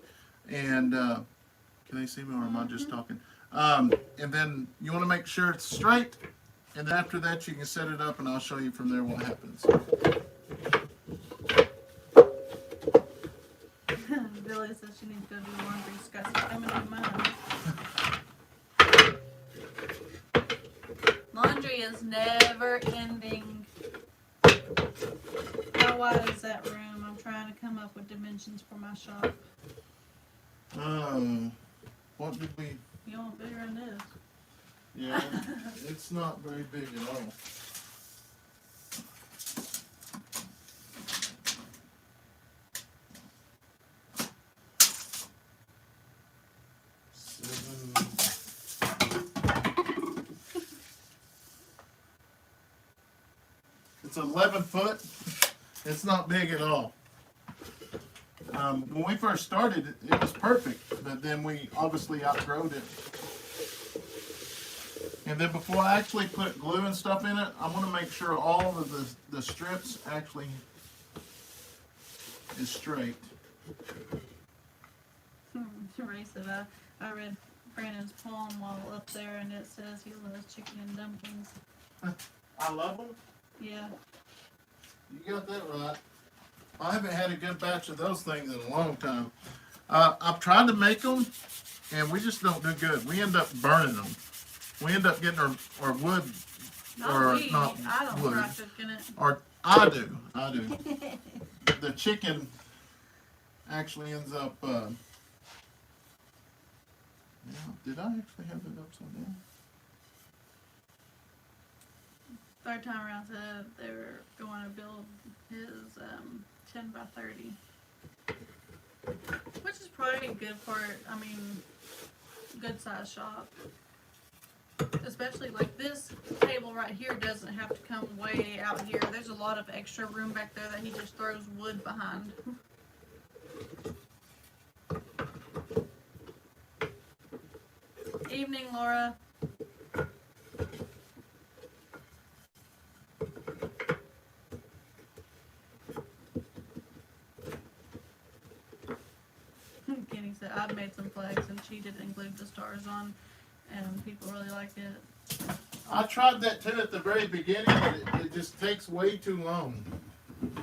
and can they see me or am I just talking? And then you want to make sure it's straight, and then after that you can set it up and I'll show you from there what happens. Billy says she needs to go do laundry. Scott's coming to mine. is never ending. How wide is that room? I'm trying to come up with dimensions for my shop. What did we? You want bigger than this? Yeah, it's not very big at all. It's 11 foot. It's not big at all. When we first started, it was perfect, but then we obviously outgrowed it. And then before I actually put glue and stuff in it, I want to make sure all of the strips actually is straight. Ray said I read Brandon's poem while up there, and it says he loves chicken and dumplings. I love them. Yeah. You got that right. I haven't had a good batch of those things in a long time. I've tried to make them, and we just don't do good. We end up burning them. We end up getting our wood, I don't wood, try cooking it. or I do. The chicken actually ends up. Yeah, did I actually have it upside down? Third time around said they were going to build his 10 by 30, which is probably good for, I mean, good size shop. Especially like this table right here doesn't have to come way out here. There's a lot of extra room back there that he just throws wood behind. Evening, Laura. Kenny said, I've made some flags and she didn't include the stars on, and people really liked it. I tried that too at the very beginning, but it just takes way too long.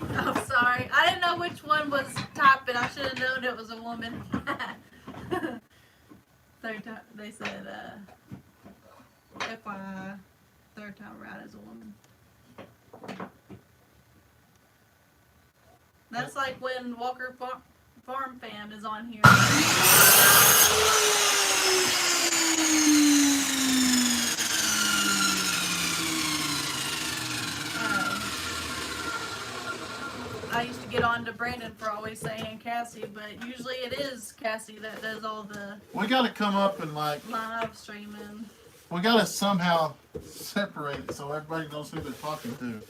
I'm sorry. I didn't know which one was typing. I should have known it was a woman. Third time, they said, FYI, third time around is a woman. That's like when Walker Farm Fam is on here. I used to get on to Brandon for always saying Cassie, but usually it is Cassie that does all the We got to come up and like, live streaming. we got to somehow separate it so everybody knows who they're talking to.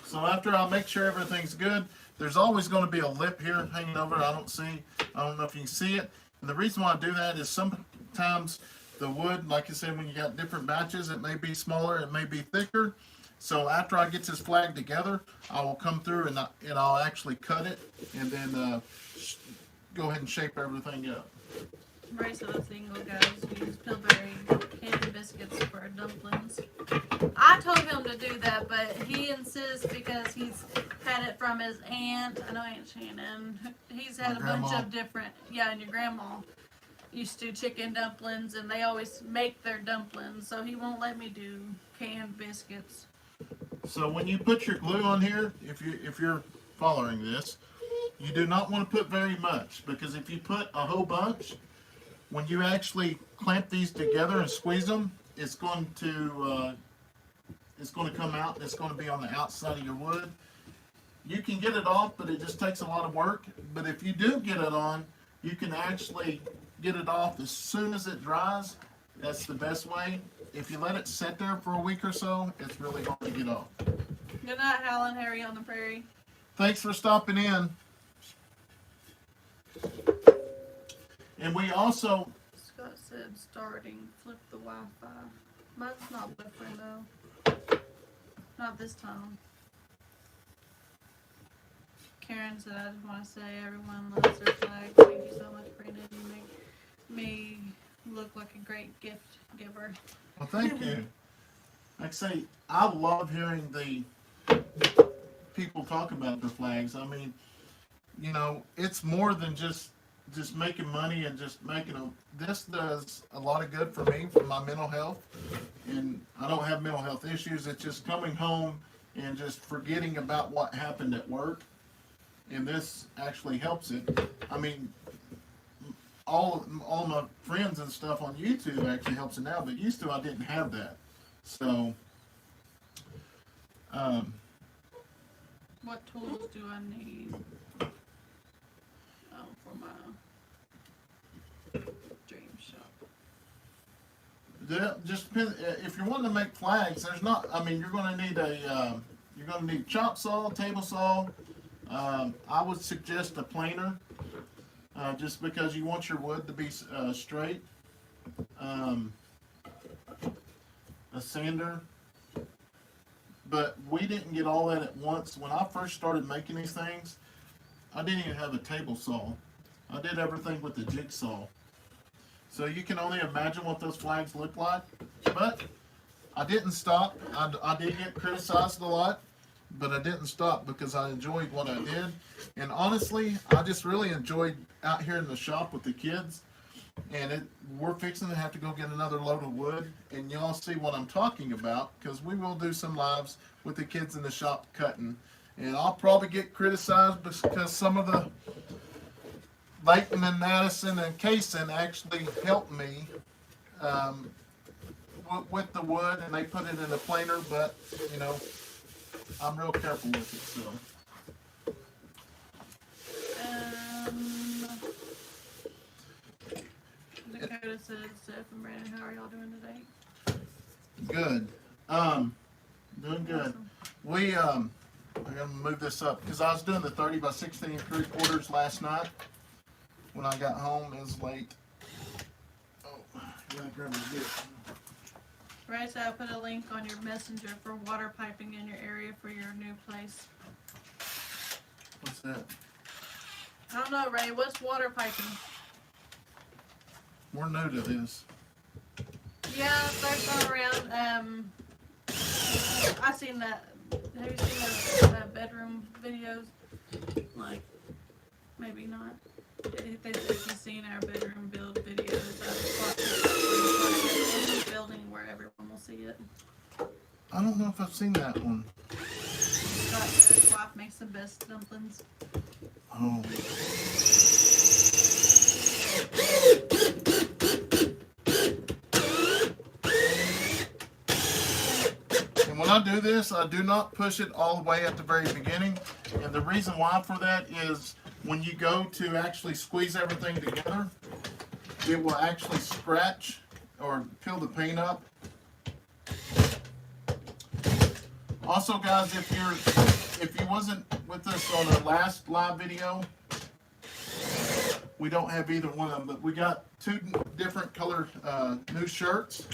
So after I make sure everything's good, there's always going to be a lip here hanging over. I don't know if you can see it. And the reason why I do that is sometimes the wood, like I said, when you got different batches, it may be smaller, it may be thicker. So after I get this flag together, I will come through and I'll actually cut it and then go ahead and shape everything up. Ray said a single guys use Pillsbury candy biscuits for dumplings. I told him to do that, but he insists because he's had it from his aunt. I know Aunt Shannon. He's had a bunch of different, and your grandma used to do chicken dumplings, and they always make their dumplings, so he won't let me do canned biscuits. So when you put your glue on here, if you're following this, you do not want to put very much, because if you put a whole bunch, when you actually clamp these together and squeeze them, it's going to come out and it's going to be on the outside of your wood. You can get it off, but it just takes a lot of work. But if you do get it on, you can actually get it off as soon as it dries. That's the best way. If you let it sit there for a week or so, it's really hard to get off. Good night, Howlin' Harry on the Prairie. Thanks for stopping in. And we also... Scott said starting, flip the Wi-Fi. Mine's not different though. Not this time. Karen said, I just want to say everyone loves their flag. Thank you so much, Brandon. You make me look like a great gift giver. Well, thank you. Like I say, I love hearing the people talk about the flags. I mean, it's more than just just making money and just making them. This does a lot of good for me, for my mental health. And I don't have mental health issues. It's just coming home and just forgetting about what happened at work. And this actually helps it. I mean, all my friends and stuff on YouTube actually helps it now, but used to I didn't have that. So, what tools do I need? Oh, for my dream shop. Just depends, if you're wanting to make flags, there's not. I mean, you're going to need a chop saw, table saw. I would suggest a planer, just because you want your wood to be straight. A sander. But we didn't get all that at once. When I first started making these things, I didn't even have a table saw. I did everything with the jigsaw. So you can only imagine what those flags look like. But I didn't stop. I did get criticized a lot, but I didn't stop because I enjoyed what I did. And honestly, I just really enjoyed out here in the shop with the kids. And we're fixing to have to go get another load of wood, and y'all see what I'm talking about, because we will do some lives with the kids in the shop cutting. And I'll probably get criticized because some of the Leighton and Addison and Kayson actually helped me with the wood, and they put it in a planer, but you know, I'm real careful with it. So Dakota said, Steph and Brandon, how are y'all doing today? good. Doing good. Awesome. We I'm gonna move this up because I was doing the 30 by 16 3/4 last night. When I got home, it was late. Oh, yeah, grab my bit. Ray said I put a link on your messenger for water piping in your area for your new place. What's that? I don't know, Ray. What's water piping? We're new to this. Yeah, they're going around. I seen that. Have you seen those bedroom videos? Like, maybe not. They said you've seen our bedroom build videos of the building where everyone will see it. I don't know if I've seen that one. Scott said his wife makes the best dumplings. Oh. And when I do this, I do not push it all the way at the very beginning. And the reason why for that is when you go to actually squeeze everything together, it will actually scratch or peel the paint up. Also, guys, if you wasn't with us on our last live video, we don't have either one of them, but we got two different color new shirts.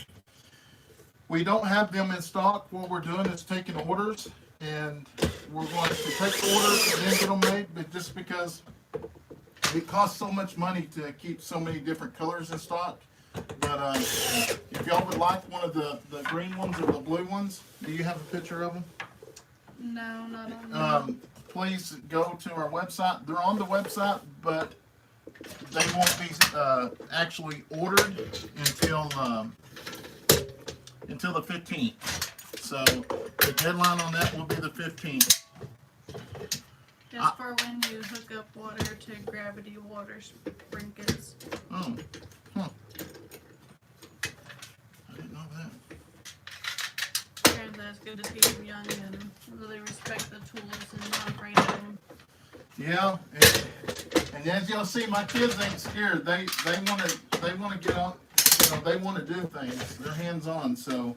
We don't have them in stock. What we're doing is taking orders, and we're going to take orders and then get them made, but just because it costs so much money to keep so many different colors in stock. But if y'all would like one of the green ones or the blue ones, do you have a picture of them? No, not on there. Please go to our website. They're on the website, but they won't be actually ordered until the 15th. So the deadline on that will be the 15th. Just for when you hook up water to gravity water sprinkles. Oh, huh. I didn't know that. Apparently that's good to keep them young and really respect the tools and not afraid of them. Yeah, and as y'all see, my kids ain't scared. They want to get on. You know, they want to do things. They're hands on. So.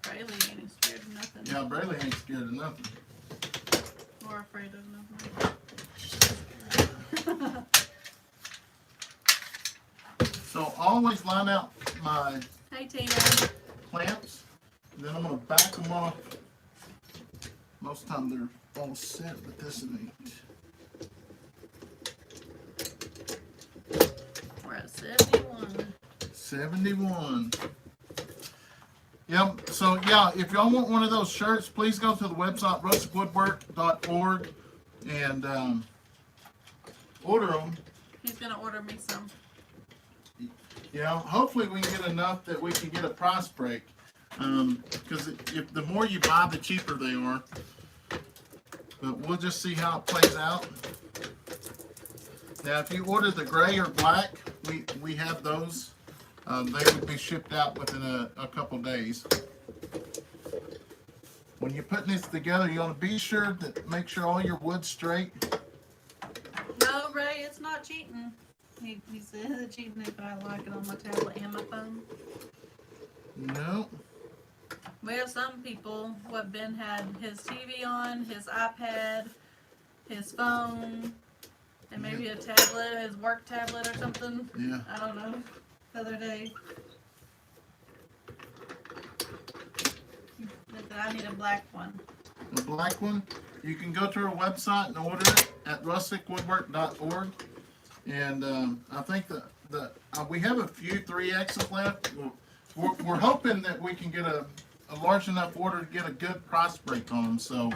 Braylee ain't scared of nothing. Yeah, Braylee ain't scared of nothing. Or afraid of nothing. So always line out my Hey Tina. clamps. Then I'm gonna back them off. Most of the time they're all set, but this ain't. We're at 71. 71. Yep. So yeah, if y'all want one of those shirts, please go to the website rusticwoodwork.org and order them. He's gonna order me some. Yeah, hopefully we can get enough that we can get a price break. Because if the more you buy, the cheaper they are. But we'll just see how it plays out. Now, if you order the gray or black, we have those. They would be shipped out within a couple days. When you're putting this together, you want to be sure that make sure all your wood's straight. No, Ray, it's not cheating. He said it's cheating if I like it on my tablet and my phone. No. We have some people what Ben had his TV on, his iPad, his phone, and maybe a tablet, his work tablet or something. Yeah. I don't know. The other day. I need a black one. The black one, you can go to our website and order it at rusticwoodwork.org. And I think that we have a few 3Xs left. We're hoping that we can get a large enough order to get a good price break on them. So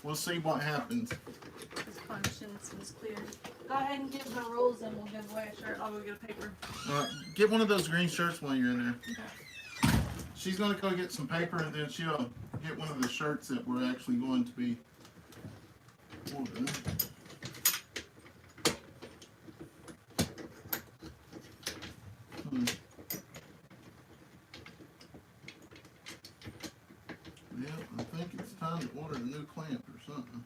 we'll see what happens. His conscience is clear. Go ahead and give the rules and we'll give away a shirt. I'll go get a paper. Get one of those green shirts while you're in there. Okay. She's going to go get some paper and then she'll get one of the shirts that we're actually going to be ordering. Yeah, I think it's time to order a new clamp or something.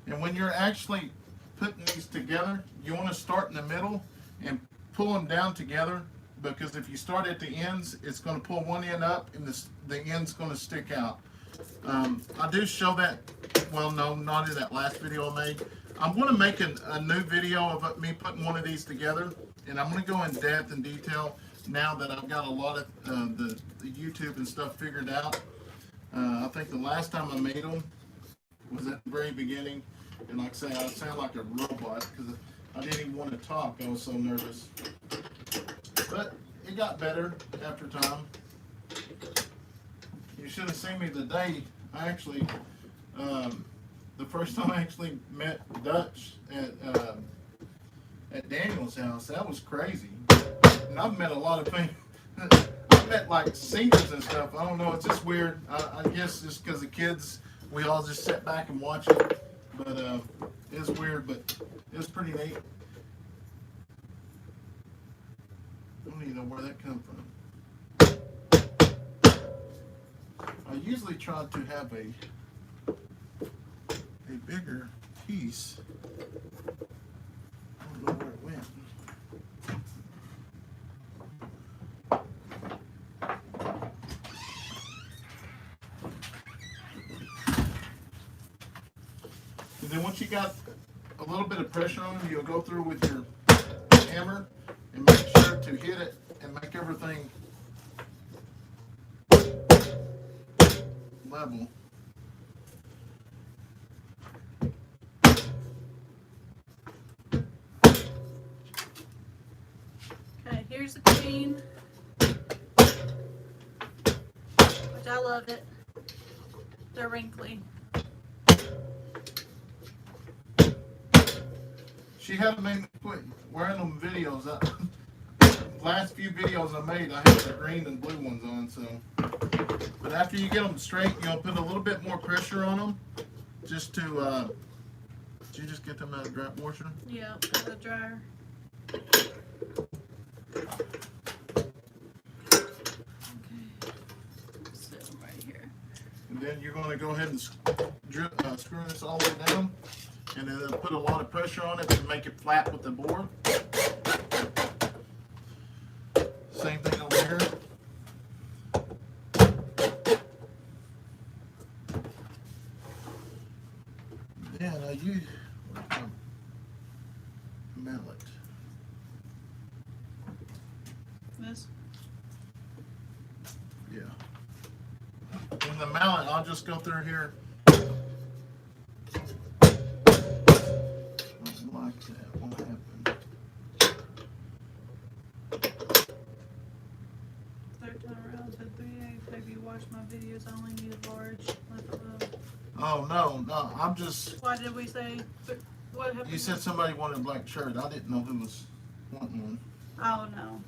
And when you're actually putting these together, you want to start in the middle and pull them down together, because if you start at the ends, it's going to pull one end up and the end's going to stick out. I do show that, well, no, not in that last video I made. I'm going to make a new video of me putting one of these together, and I'm going to go in depth and detail now that I've got a lot of the YouTube and stuff figured out. I think the last time I made them was at the very beginning, and like I say, I sound like a robot because I didn't even want to talk. I was so nervous. But it got better after time. You should have seen me the day I actually, the first time I actually met Dutch at Daniel's house. That was crazy. And I've met a lot of things. I've met like singers and stuff. I don't know. It's just weird. I guess just because the kids, we all just sit back and watch it. But it was weird, but it was pretty neat. I don't even know where that come from. I usually try to have a bigger piece. I don't know where it went. And then once you got a little bit of pressure on them, you'll go through with your hammer and make sure to hit it and make everything level. Okay, here's the queen. Which I love it. They're wrinkly. She had made me quit wearing them videos. Last few videos I made, I had the green and blue ones on. So, but after you get them straight, you'll put a little bit more pressure on them, just to. Did you just get them out of the dry washer? Yeah, the dryer. Okay. Sit them right here. And then you're going to go ahead and screw this all the way down, and then put a lot of pressure on it to make it flat with the board. Same thing over here. Yeah, now you mallet. This. Yeah. And the mallet, I'll just go through here. Like that. What happened? around to 3/8. Maybe you watch my videos. I only need a large. Oh, no, I'm just, Why did we say? What happened? you said somebody wanted a black shirt. I didn't know who was wanting one. Oh no.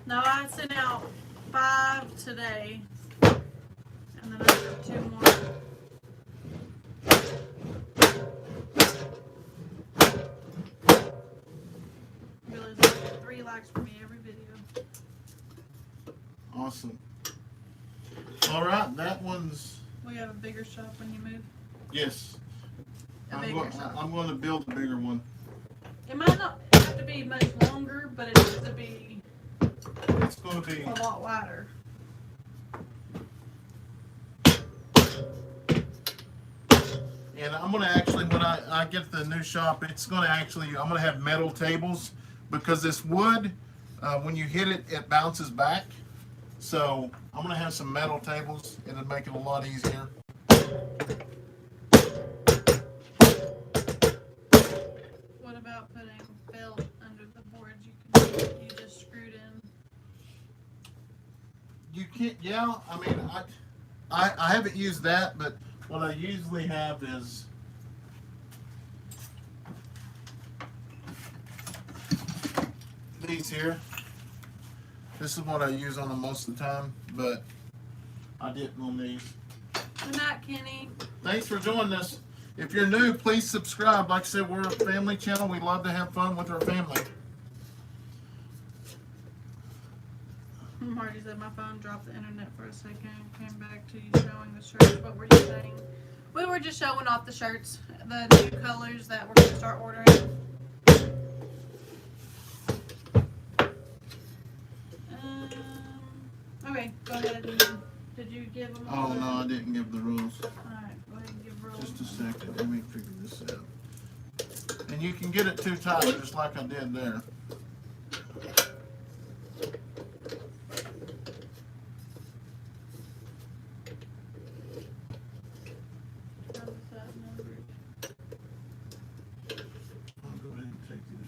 No, I sent out 5 today, and then I have 2 more. Realize I get 3 likes for me every video. Awesome. All right, that one's, We have a bigger shop when you move. yes. A I'm bigger shop. going to build a bigger one. It might not have to be much longer, but it needs to be It's going to be, a lot wider. and I'm going to actually, when I get the new shop, it's going to actually, I'm going to have metal tables because this wood, when you hit it, it bounces back. So I'm going to have some metal tables and it'll make it a lot easier. What about putting felt under the boards you just screwed in? You can't, yeah, I mean, I haven't used that, but what I usually have is these here. This is what I use on them most of the time, but I didn't on these. Good night, Kenny. Thanks for joining us. If you're new, please subscribe. Like I said, we're a family channel. We love to have fun with our family. Marty said my phone dropped the internet for a second and came back to you showing the shirts. What were you saying? We were just showing off the shirts, the new colors that we're going to start ordering. Okay, go ahead. Did you give them all? Oh, no, I didn't give the rules. Alright, go ahead and give rules. Just a second. Let me figure this out. And you can get it too tight, just like I did there. I'll go ahead and take this.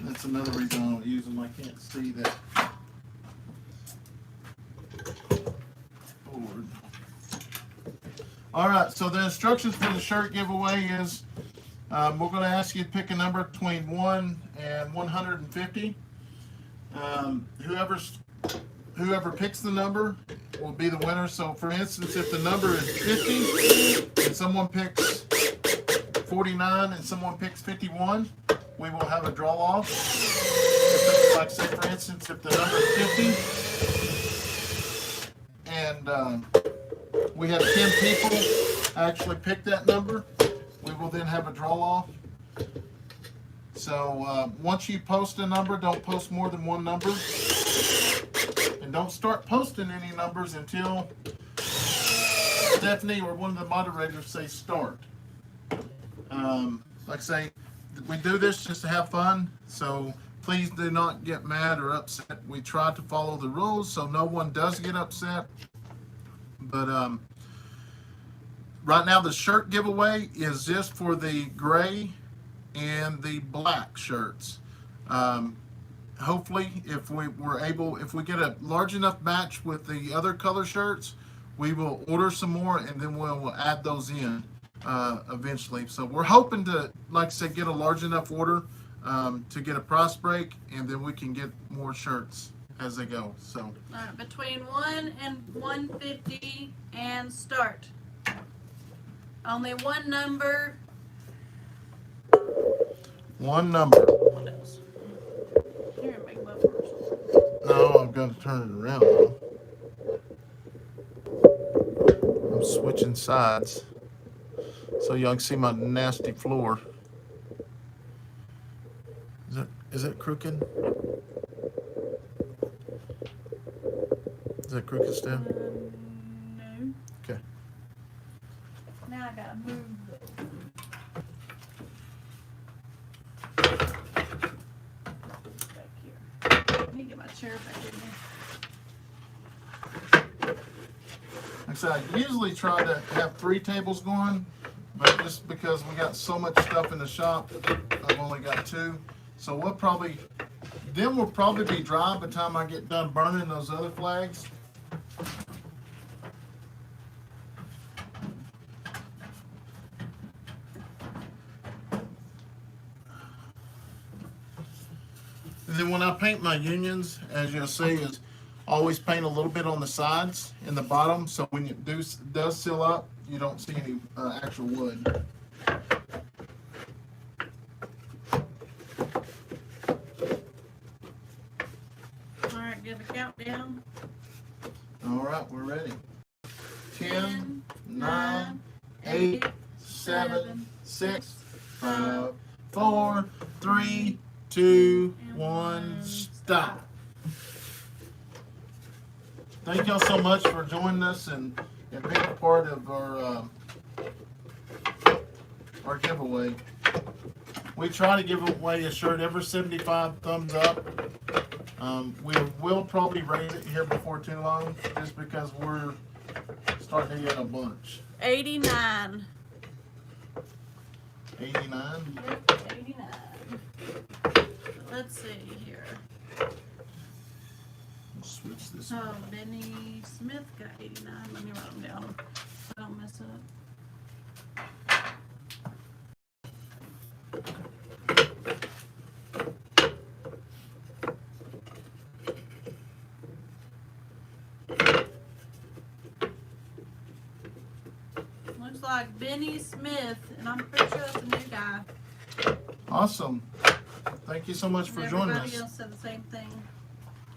That's another reason I don't use them. I can't see that board. All right, so the instructions for the shirt giveaway is we're going to ask you to pick a number between 1 and 150. Whoever picks the number will be the winner. So, for instance, if the number is 50 and someone picks 49 and someone picks 51, we will have a draw off. Like say, for instance, if the number is 50 and we have 10 people actually pick that number, we will then have a draw off. So once you post a number, don't post more than one number. And don't start posting any numbers until Stephanie or one of the moderators say start. Like I say, we do this just to have fun, so please do not get mad or upset. We try to follow the rules so no one does get upset. But right now the shirt giveaway is just for the gray and the black shirts. Hopefully, if we get a large enough match with the other color shirts, we will order some more and then we'll add those in eventually. So we're hoping to, like I said, get a large enough order to get a price break, and then we can get more shirts as they go. So All right, between 1 and 150 and start. Only one number. one number. What else? Here, make buffers. No, I've got to turn it around now. I'm switching sides so y'all can see my nasty floor. Is that crooked? Is that crooked, Steph? No. Okay. Now I gotta move. Back here. Let me get my chair back in here. Like I said, I usually try to have 3 tables going, but just because we got so much stuff in the shop, I've only got 2. So we'll probably be dry by the time I get done burning those other flags. And then when I paint my unions, as you'll see, is always paint a little bit on the sides and the bottom, so when it does seal up, you don't see any actual wood. Alright, give a countdown. Alright, we're ready. 10, 9, 8, 7, 6, 5, 4, 3, 2, 1, stop. Thank y'all so much for joining us and being a part of our giveaway. We try to give away a shirt every 75 thumbs up. We will probably rate it here before too long, just because we're starting to get a bunch. 89. 89? Yep, 89. Let's see here. Switch this. Oh, Benny Smith got 89. Let me write them down so I don't mess up. Looks like Benny Smith, and I'm pretty sure that's a new guy. Awesome. Thank you so much for joining Everybody us. else said the same thing.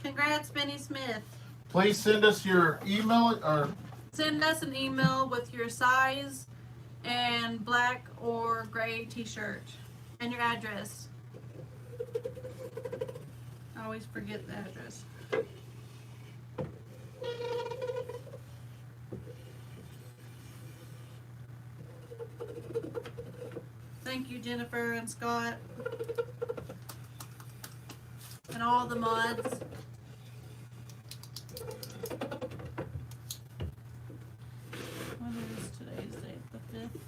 Congrats, Benny Smith. Please send us your email or Send us an email with your size and black or gray t-shirt and your address. I always forget the address. Thank you, Jennifer and Scott, and all the mods. What is today's date? The 5th?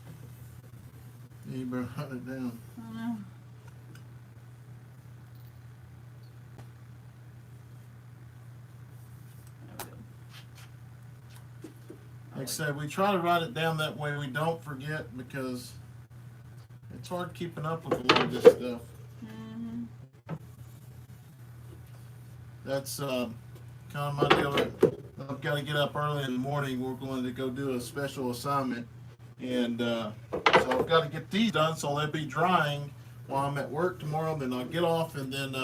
you better hunt it down. I don't know. There we go. Like I said, we try to write it down that way we don't forget, because it's hard keeping up with a lot of this stuff. That's kind of my deal. I've got to get up early in the morning. We're going to go do a special assignment, and so I've got to get these done so they'll be drying while I'm at work tomorrow. Then I'll get off and then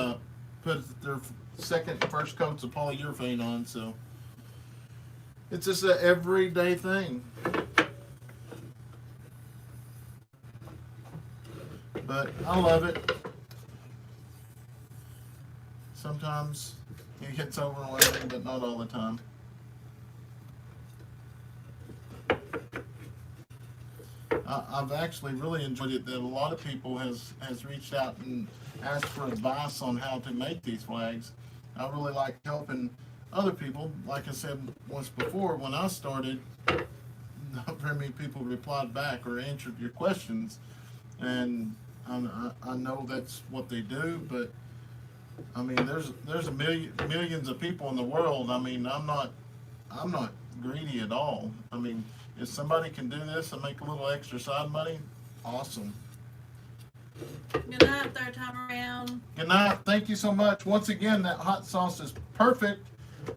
put their second and first coats of polyurethane on. So it's just an everyday thing. But I love it. Sometimes it gets overwhelming, but not all the time. I've actually really enjoyed it that a lot of people has reached out and asked for advice on how to make these flags. I really like helping other people. Like I said once before, when I started, not very many people replied back or answered your questions, and I know that's what they do, but I mean, there's millions of people in the world. I mean, I'm not greedy at all. I mean, if somebody can do this and make a little extra side money, awesome. Good night, third time around. Good night. Thank you so much. Once again, that hot sauce is perfect.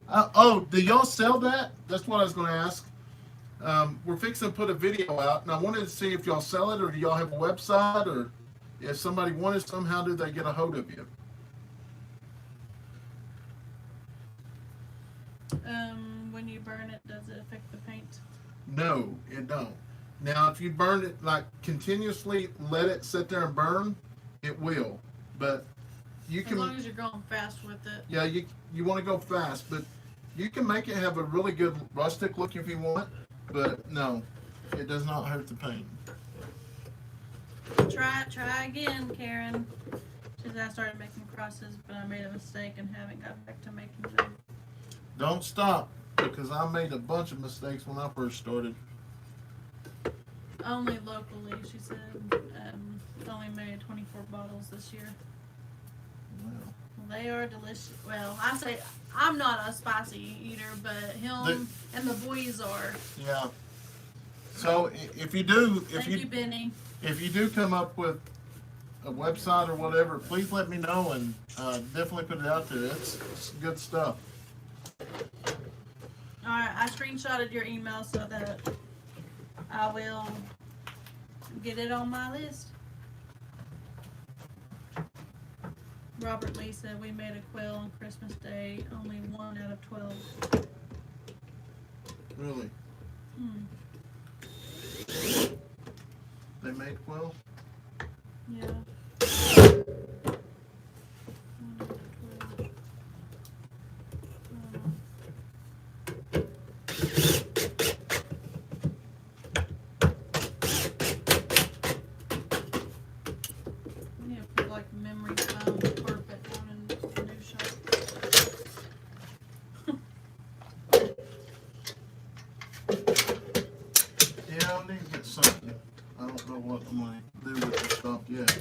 Oh, do y'all sell that? That's what I was going to ask. We're fixing to put a video out, and I wanted to see if y'all sell it, or do y'all have a website, or if somebody wanted some, how do they get a hold of you? When you burn it, does it affect the paint? No, it don't. Now, if you burn it, like, continuously let it sit there and burn, it will. But you can, as long as you're going fast with it. yeah, you want to go fast, but you can make it have a really good rustic look if you want. But no, it does not hurt the paint. Try again, Karen. She said I started making crosses, but I made a mistake and haven't got back to making them. Don't stop. because I made a bunch of mistakes when I first started. Only locally, she said. Only made 24 bottles this year. Wow. Well, they are delicious. Well, I say I'm not a spicy eater, but him and the boys are. Yeah. So if you do, Thank you, Benny. if you do come up with a website or whatever, please let me know and definitely put it out there. It's good stuff. All right, I screenshotted your email so that I will get it on my list. Robert Lee said we made a quill on Christmas Day, only 1 out of 12. Really? They made quill? Yeah. Like memory foam carpet down in the new shop. Yeah, I need to get something. I don't know what I'm going to do with this stuff yet.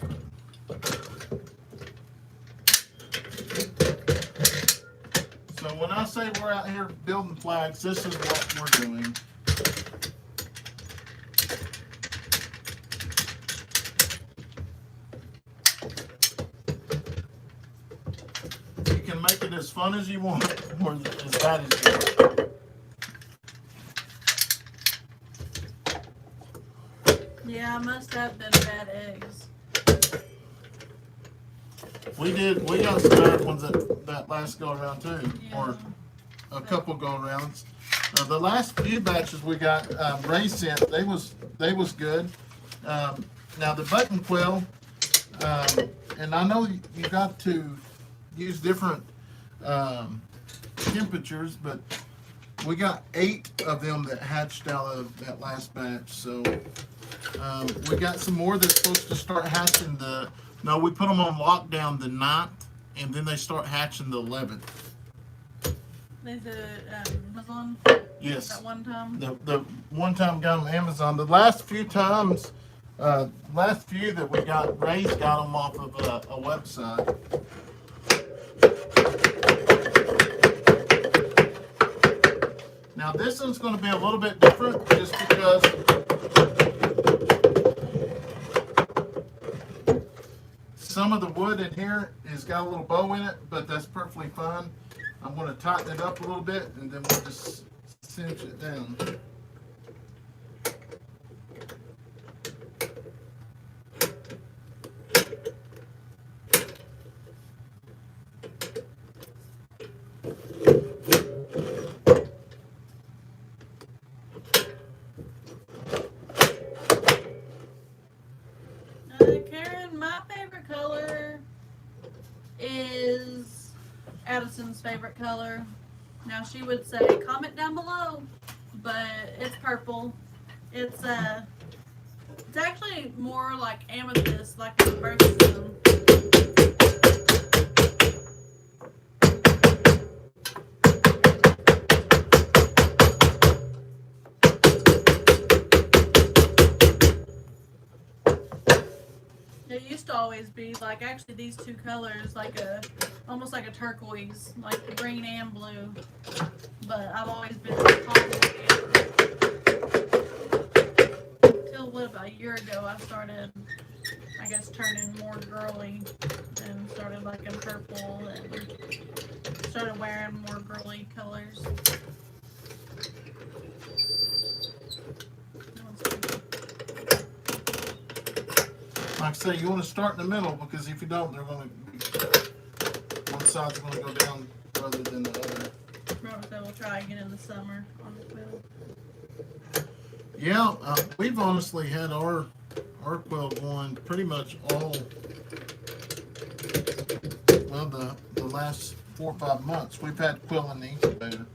So when I say we're out here building flags, this is what we're doing. You can make it as fun as you want, or as bad as you want. Yeah, I must have been bad eggs. We got some bad ones that last go around too, Yeah. or a couple go arounds. The last few batches we got Ray sent, they was good. Now the button quill, and I know you got to use different temperatures, but we got 8 of them that hatched out of that last batch. So we got some more that's supposed to start hatching no, we put them on lockdown the 9th, and then they start hatching the 11th. They did Amazon. Yes. That one time. The one time got on Amazon. The last few times, last few that we got, Ray's got them off of a website. Now this one's going to be a little bit different, just because some of the wood in here has got a little bow in it, but that's perfectly fine. I'm going to tighten it up a little bit, and then we'll just cinch it down. Karen, my favorite color is Addison's favorite color. Now she would say comment down below, but it's purple. It's actually more like amethyst, like the birthstone. It used to always be like actually these two colors, like almost like a turquoise, like green and blue. But I've always been until about a year ago I started, I guess, turning more girly and started liking purple and started wearing more girly colors. Like I say, you want to start in the middle, because if you don't, they're going to be, one side's going to go down further than the other. Robert said we'll try again in the summer on the quill. Yeah, we've honestly had our quill going pretty much all, well, the last 4 or 5 months. We've had quill in the incubator.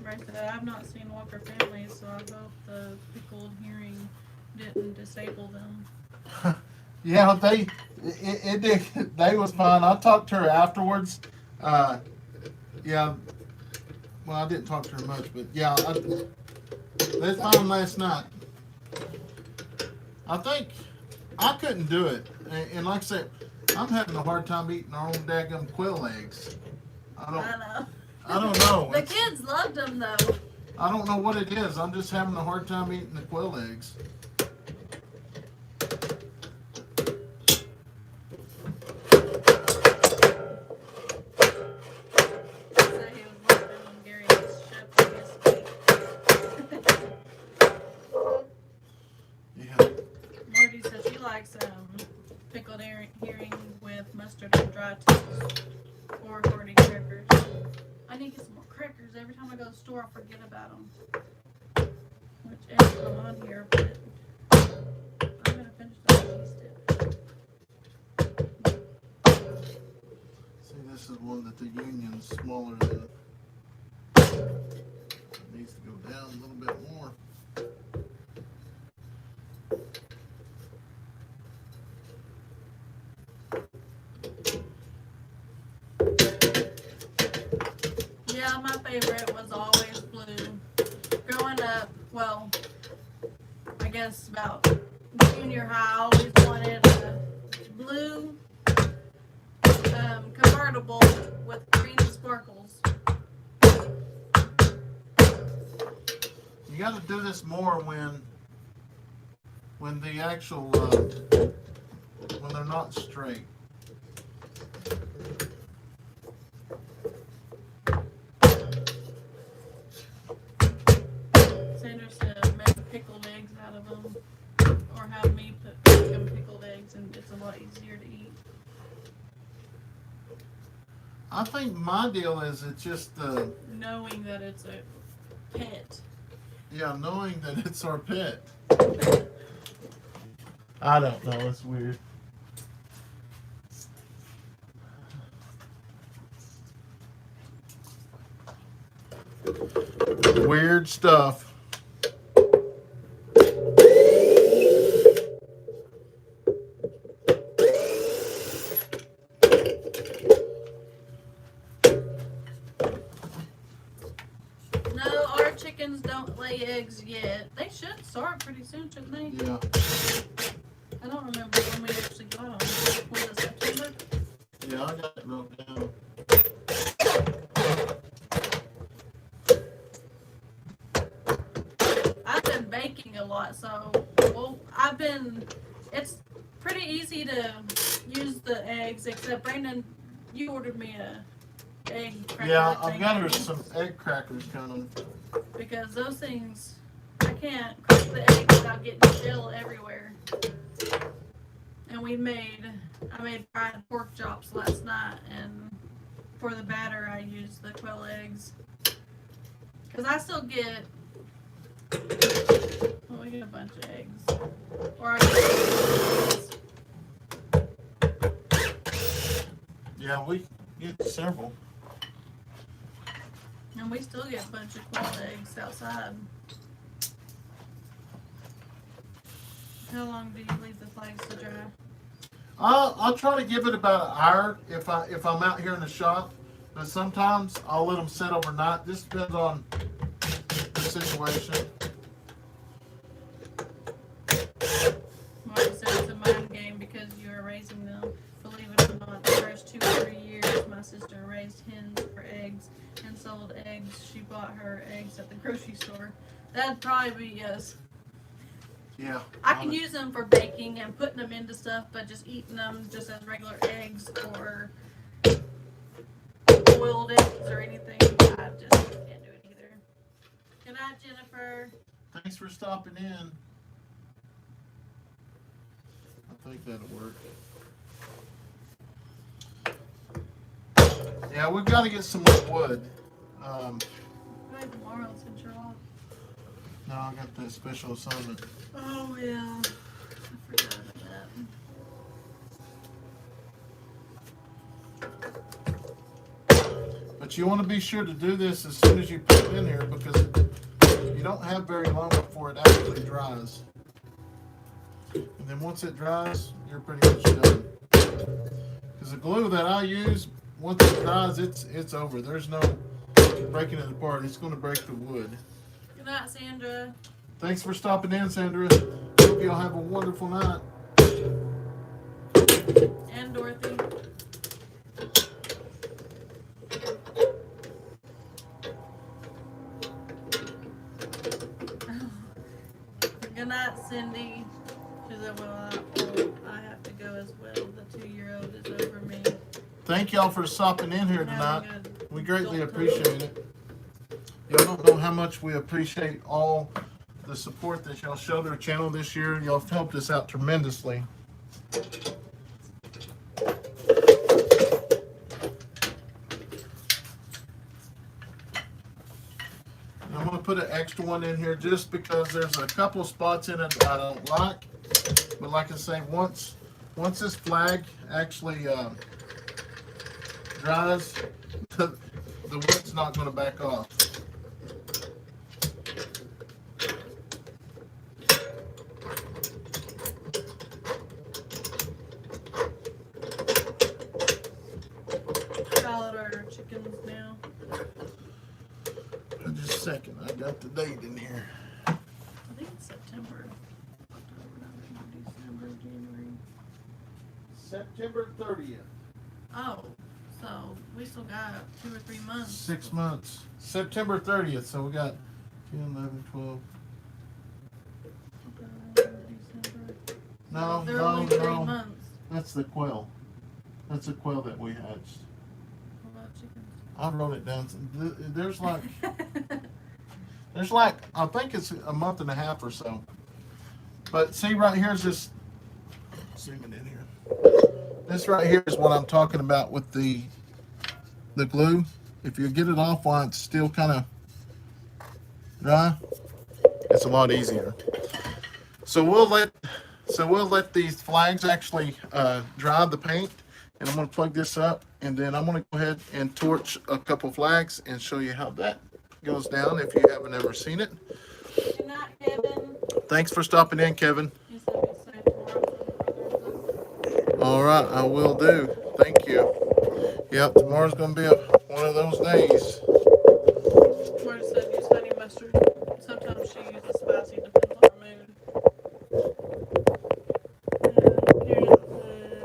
Right, said I've not seen Walker Families, so I hope the people hearing didn't disable them. Yeah, they was fine. I talked to her afterwards. Yeah, well, I didn't talk to her much, but yeah, they found last night. I think I couldn't do it, and like I said, I'm having a hard time eating our own daggum quail eggs. I know. don't know. The kids loved them though. I don't know what it is. I'm just having a hard time eating the quail eggs. Morty says she likes pickled herring with mustard and dry toast or hearty crackers. I need to get some more crackers. Every time I go to the store, I forget about them. Which eggs come on here, but I'm going to finish the cheese dip. See, this is one that the union's smaller than. It needs to go down a little bit more. Yeah, my favorite was always blue. Growing up, well, I guess about junior high, I always wanted a blue convertible with green sparkles. You got to do this more when the actual when they're not straight. Sandra said make pickled eggs out of them, or have me make them pickled eggs, and it's a lot easier to eat. I think my deal is it's just Knowing that it's a pet. yeah, knowing that it's our pet. I don't know. It's weird. Weird stuff. No, our chickens don't lay eggs yet. They should start pretty soon, shouldn't they? Yeah. I don't remember when we actually got them. Was it September? Yeah, I got it wrote down. I've been baking a lot, so it's pretty easy to use the eggs, except Brandon, you ordered me a egg cracker Yeah, thing. I've got her some egg crackers coming. Because those things, I can't crack the egg without getting shell everywhere. And I made fried pork chops last night, and for the batter I used the quail eggs. Because I still get, we get a bunch of eggs. Or I get Yeah, we get several. and we still get a bunch of quail eggs outside. How long do you leave the flags to dry? I'll try to give it about an hour if I'm out here in the shop, but sometimes I'll let them sit overnight. This depends on the situation. Marty said it's a mind game because you are raising them. Believe it or not, the first 2 or 3 years my sister raised hens for eggs and sold eggs. She bought her eggs at the grocery store. That'd probably be us. Yeah. I can use them for baking and putting them into stuff, but just eating them just as regular eggs or boiled eggs or anything, I just can't do it either. Good night, Jennifer. Thanks for stopping in. I think that'll work. Yeah, we've got to get some more wood. Why tomorrow since you're off? No, I got that special assignment. Oh yeah, I forgot about that. But you want to be sure to do this as soon as you put it in here because you don't have very long before it actually dries. And then once it dries, you're pretty much done. Because the glue that I use, once it dries, it's over. There's no breaking it apart. It's going to break the wood. Good night, Sandra. Thanks for stopping in, Sandra. Hope y'all have a wonderful night. And Dorothy. Good night, Cindy. She said, well, I have to go as well. The 2-year-old is over me. Thank y'all for stopping in here tonight. Having a We greatly adult appreciate it. Y'all don't know how much we appreciate all the support that y'all showed our channel this year. Y'all have helped us out tremendously. I'm going to put an extra one in here just because there's a couple spots in it I don't like. But like I say, once this flag actually dries, the wood's not going to back off. Salad our chickens now. Just a second, I got the date in here. I think it's September. October, November, December, January. September 30th. Oh, so we still got 2 or 3 months. 6 months. September 30th, so we got 10, 11, 12. December. No, They're no, only 3 no. months. That's the quail. That's a quail that we hatched. What about chickens? I wrote it down. There's like, I think it's a month and a half or so. But see right here's this, zoom it in here. This right here is what I'm talking about with the glue. If you get it off while it's still kind of dry, it's a lot easier. So we'll let these flags actually dry the paint, and I'm going to plug this up, and then I'm going to go ahead and torch a couple flags and show you how that goes down if you haven't ever seen it. Good night, Kevin. Thanks for stopping in, Kevin. He said be safe tomorrow. All right, I will do. Thank you. Yep, tomorrow's going to be one of those days. Marty said use honey mustard. Sometimes she uses spicy, depends on her mood.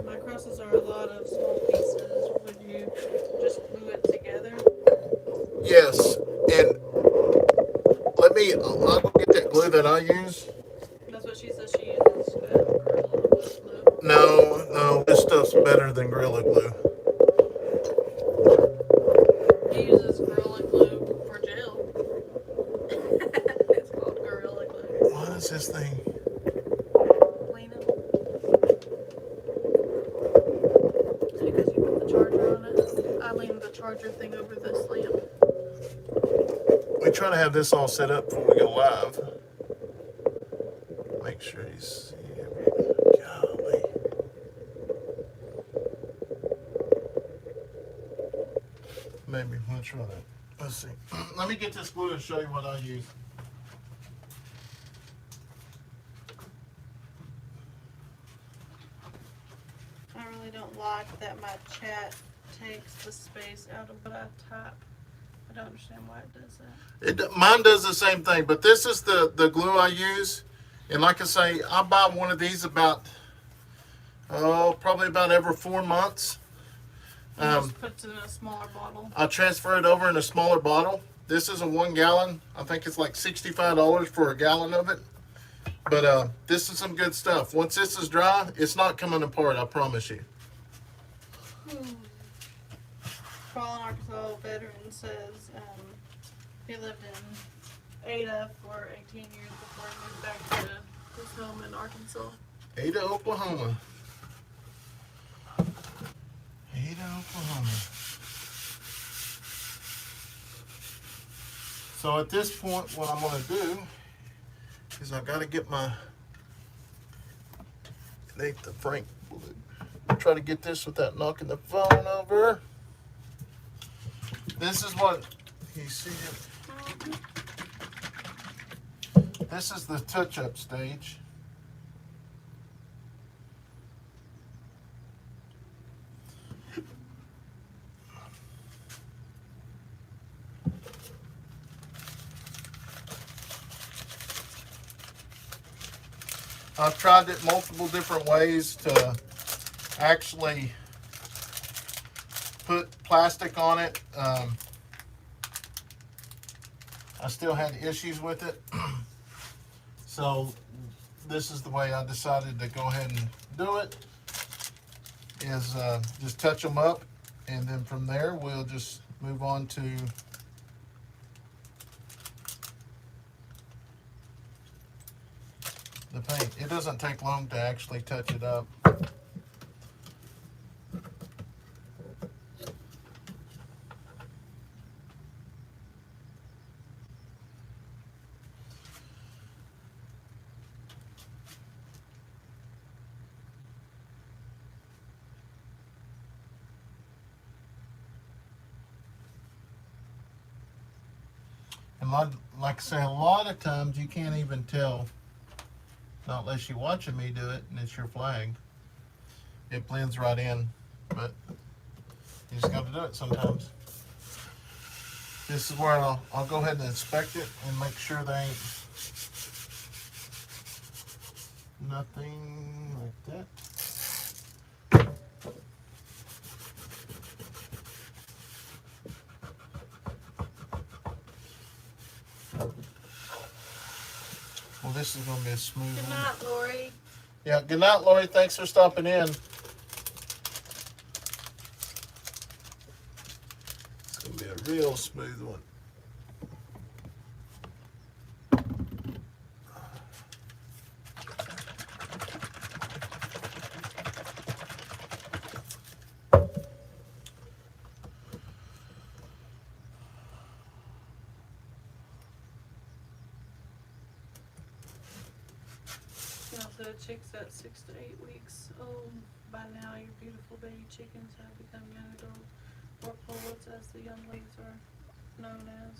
My crosses are a lot of small pieces. Would you just glue it together? Yes, and I'll go get that glue that I use. That's what she says she uses. Glue. No, this stuff's better than Gorilla Glue. He uses Gorilla Glue for gel. It's called Gorilla Glue. What is this thing? Leighton. Because you put the charger on it. I leaned the charger thing over this lamp. We try to have this all set up before we go live. Make sure you see it. Golly. Maybe we'll try that. Let's see. Let me get this glue and show you what I use. I really don't like that my chat takes the space out of what I type. I don't understand why it does that. Mine does the same thing, but this is the glue I use. And like I say, I buy one of these about, probably about every 4 months. Just puts it in a smaller bottle. I transfer it over in a smaller bottle. This is a 1 gallon. I think it's like $65 for a gallon of it. But this is some good stuff. Once this is dry, it's not coming apart, I promise you. Fallen Arkansas veteran says he lived in Ada for 18 years before he moved back to his home in Arkansas. Ada, Oklahoma. Ada, Oklahoma. So at this point, what I'm going to do is I've got to get my Nathan Frank blue. I'll try to get this without knocking the phone over. This is what you see. This is the touch-up stage. I've tried it multiple different ways to actually put plastic on it. I still had issues with it. So this is the way I decided to go ahead and do it, is just touch them up, and then from there we'll just move on to the paint. It doesn't take long to actually touch it up. And like I say, a lot of times you can't even tell, not unless you're watching me do it and it's your flag. It blends right in, but you just got to do it sometimes. This is where I'll go ahead and inspect it and make sure there ain't nothing like that. Well, this is going to be a smooth one. Good night, Lori. Yeah, good night, Lori. Thanks for stopping in. It's going to be a real smooth one. So chicks at 6 to 8 weeks old. By now, your beautiful baby chickens have become young adult or pullets, as the young ladies are known as.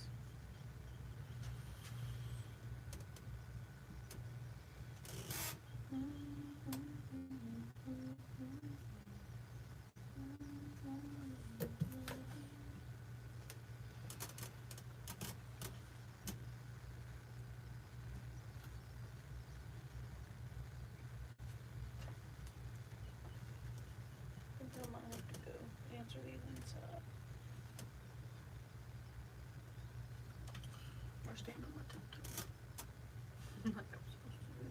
I might have to go answer these inside. Or stand on my tiptoe. Like I'm supposed to do.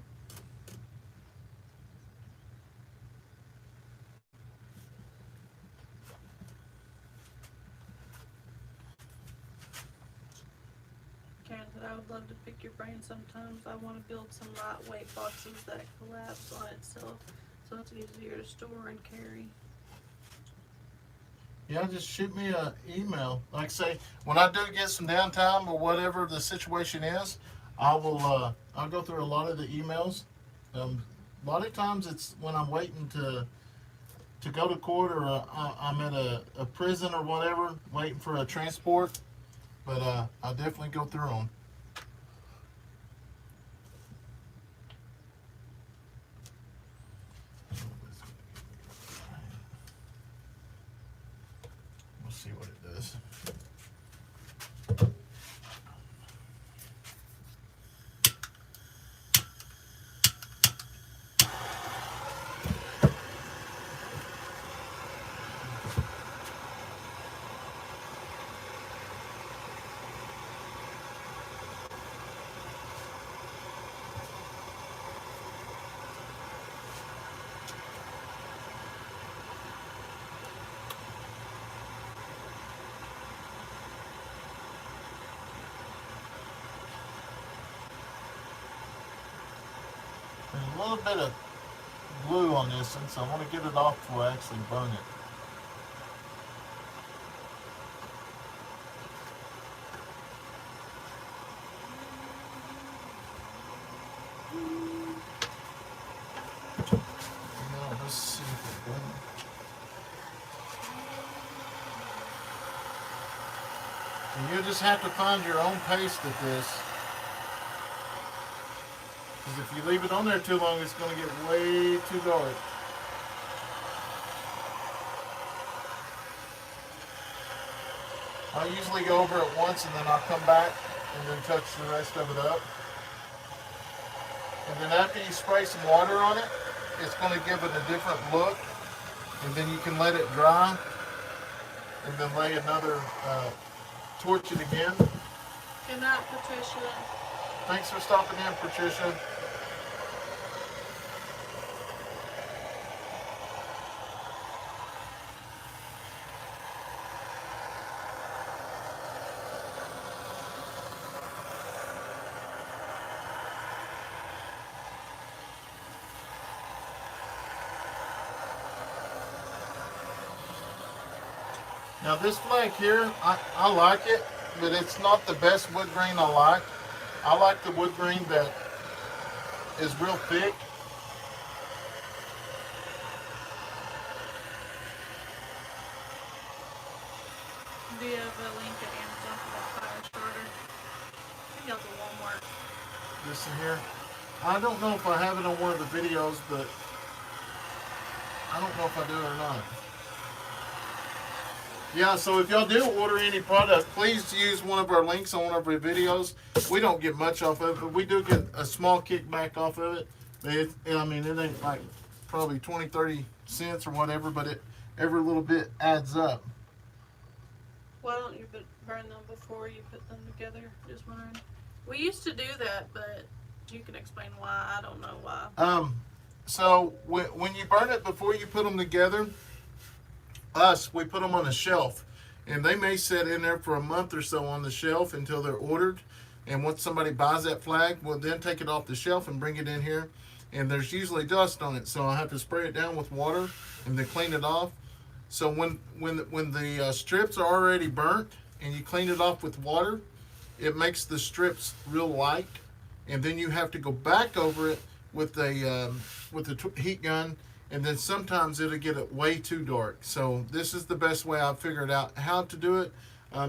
Karen said, I would love to pick your brain sometimes. I want to build some lightweight boxes that collapse on itself so it's easier to store and carry. Yeah, just shoot me an email. Like I say, when I do get some downtime or whatever the situation is, I will. I'll go through a lot of the emails. A lot of times it's when I'm waiting to go to court, or I'm at a prison or whatever, waiting for a transport. But I definitely go through them. We'll see what it does. There's a little bit of glue on this one, so I want to get it off before I actually burn it. Now, let's see if it doesn't. And you just have to find your own pace at this. Because if you leave it on there too long, it's going to get way too dark. I usually go over it once and then I'll come back and then touch the rest of it up. And then after you spray some water on it, it's going to give it a different look. And then you can let it dry and then lay another, torch it again. Good night, Patricia. Thanks for stopping in, Patricia. Now this flag here, I like it, but it's not the best wood grain I like. I like the wood grain that is real thick. Do you have a link at Amazon for that fire starter? I think that's a Walmart. This in here. I don't know if I have it on one of the videos, but I don't know if I do or not. Yeah, so if y'all do order any product, please use one of our links on one of our videos. We don't get much off of it, but we do get a small kickback off of it. I mean, it ain't like probably 20, 30 cents or whatever, but every little bit adds up. Why don't you burn them before you put them together? Just wondering. We used to do that, but you can explain why. I don't know why. So when you burn it before you put them together, we put them on a shelf, and they may sit in there for a month or so on the shelf until they're ordered. And once somebody buys that flag, we'll then take it off the shelf and bring it in here. And there's usually dust on it, so I have to spray it down with water and then clean it off. So when the strips are already burnt and you clean it off with water, it makes the strips real light. And then you have to go back over it with the heat gun. And then sometimes it'll get it way too dark. So this is the best way I've figured out how to do it.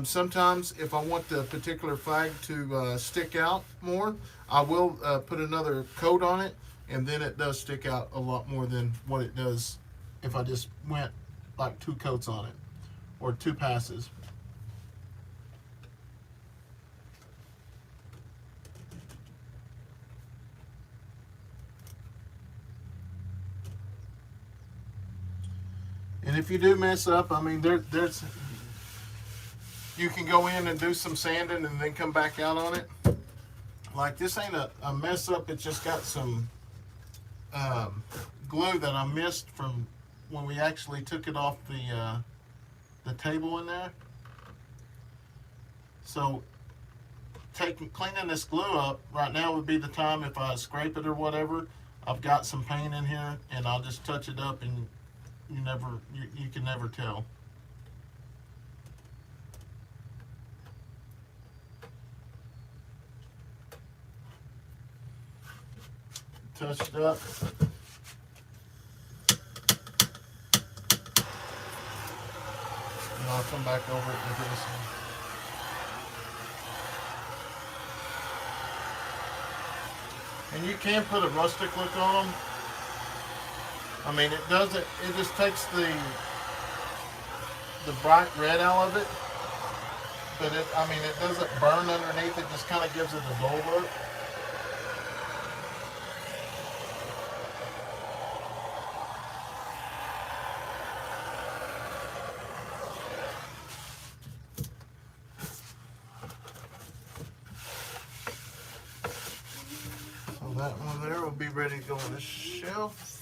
Sometimes if I want the particular flag to stick out more, I will put another coat on it, and then it does stick out a lot more than what it does if I just went like 2 coats on it or 2 passes. And if you do mess up, I mean, there's you can go in and do some sanding and then come back out on it. Like this ain't a mess up, it's just got some glue that I missed from when we actually took it off the table in there. So cleaning this glue up right now would be the time. If I scrape it or whatever, I've got some paint in here and I'll just touch it up, and you can never tell. Touched up. And I'll come back over it and this. And you can put a rustic look on them. I mean, it doesn't, it just takes the bright red out of it, but it doesn't burn underneath, it just kind of gives it a dull look. So that one there will be ready to go on the shelf.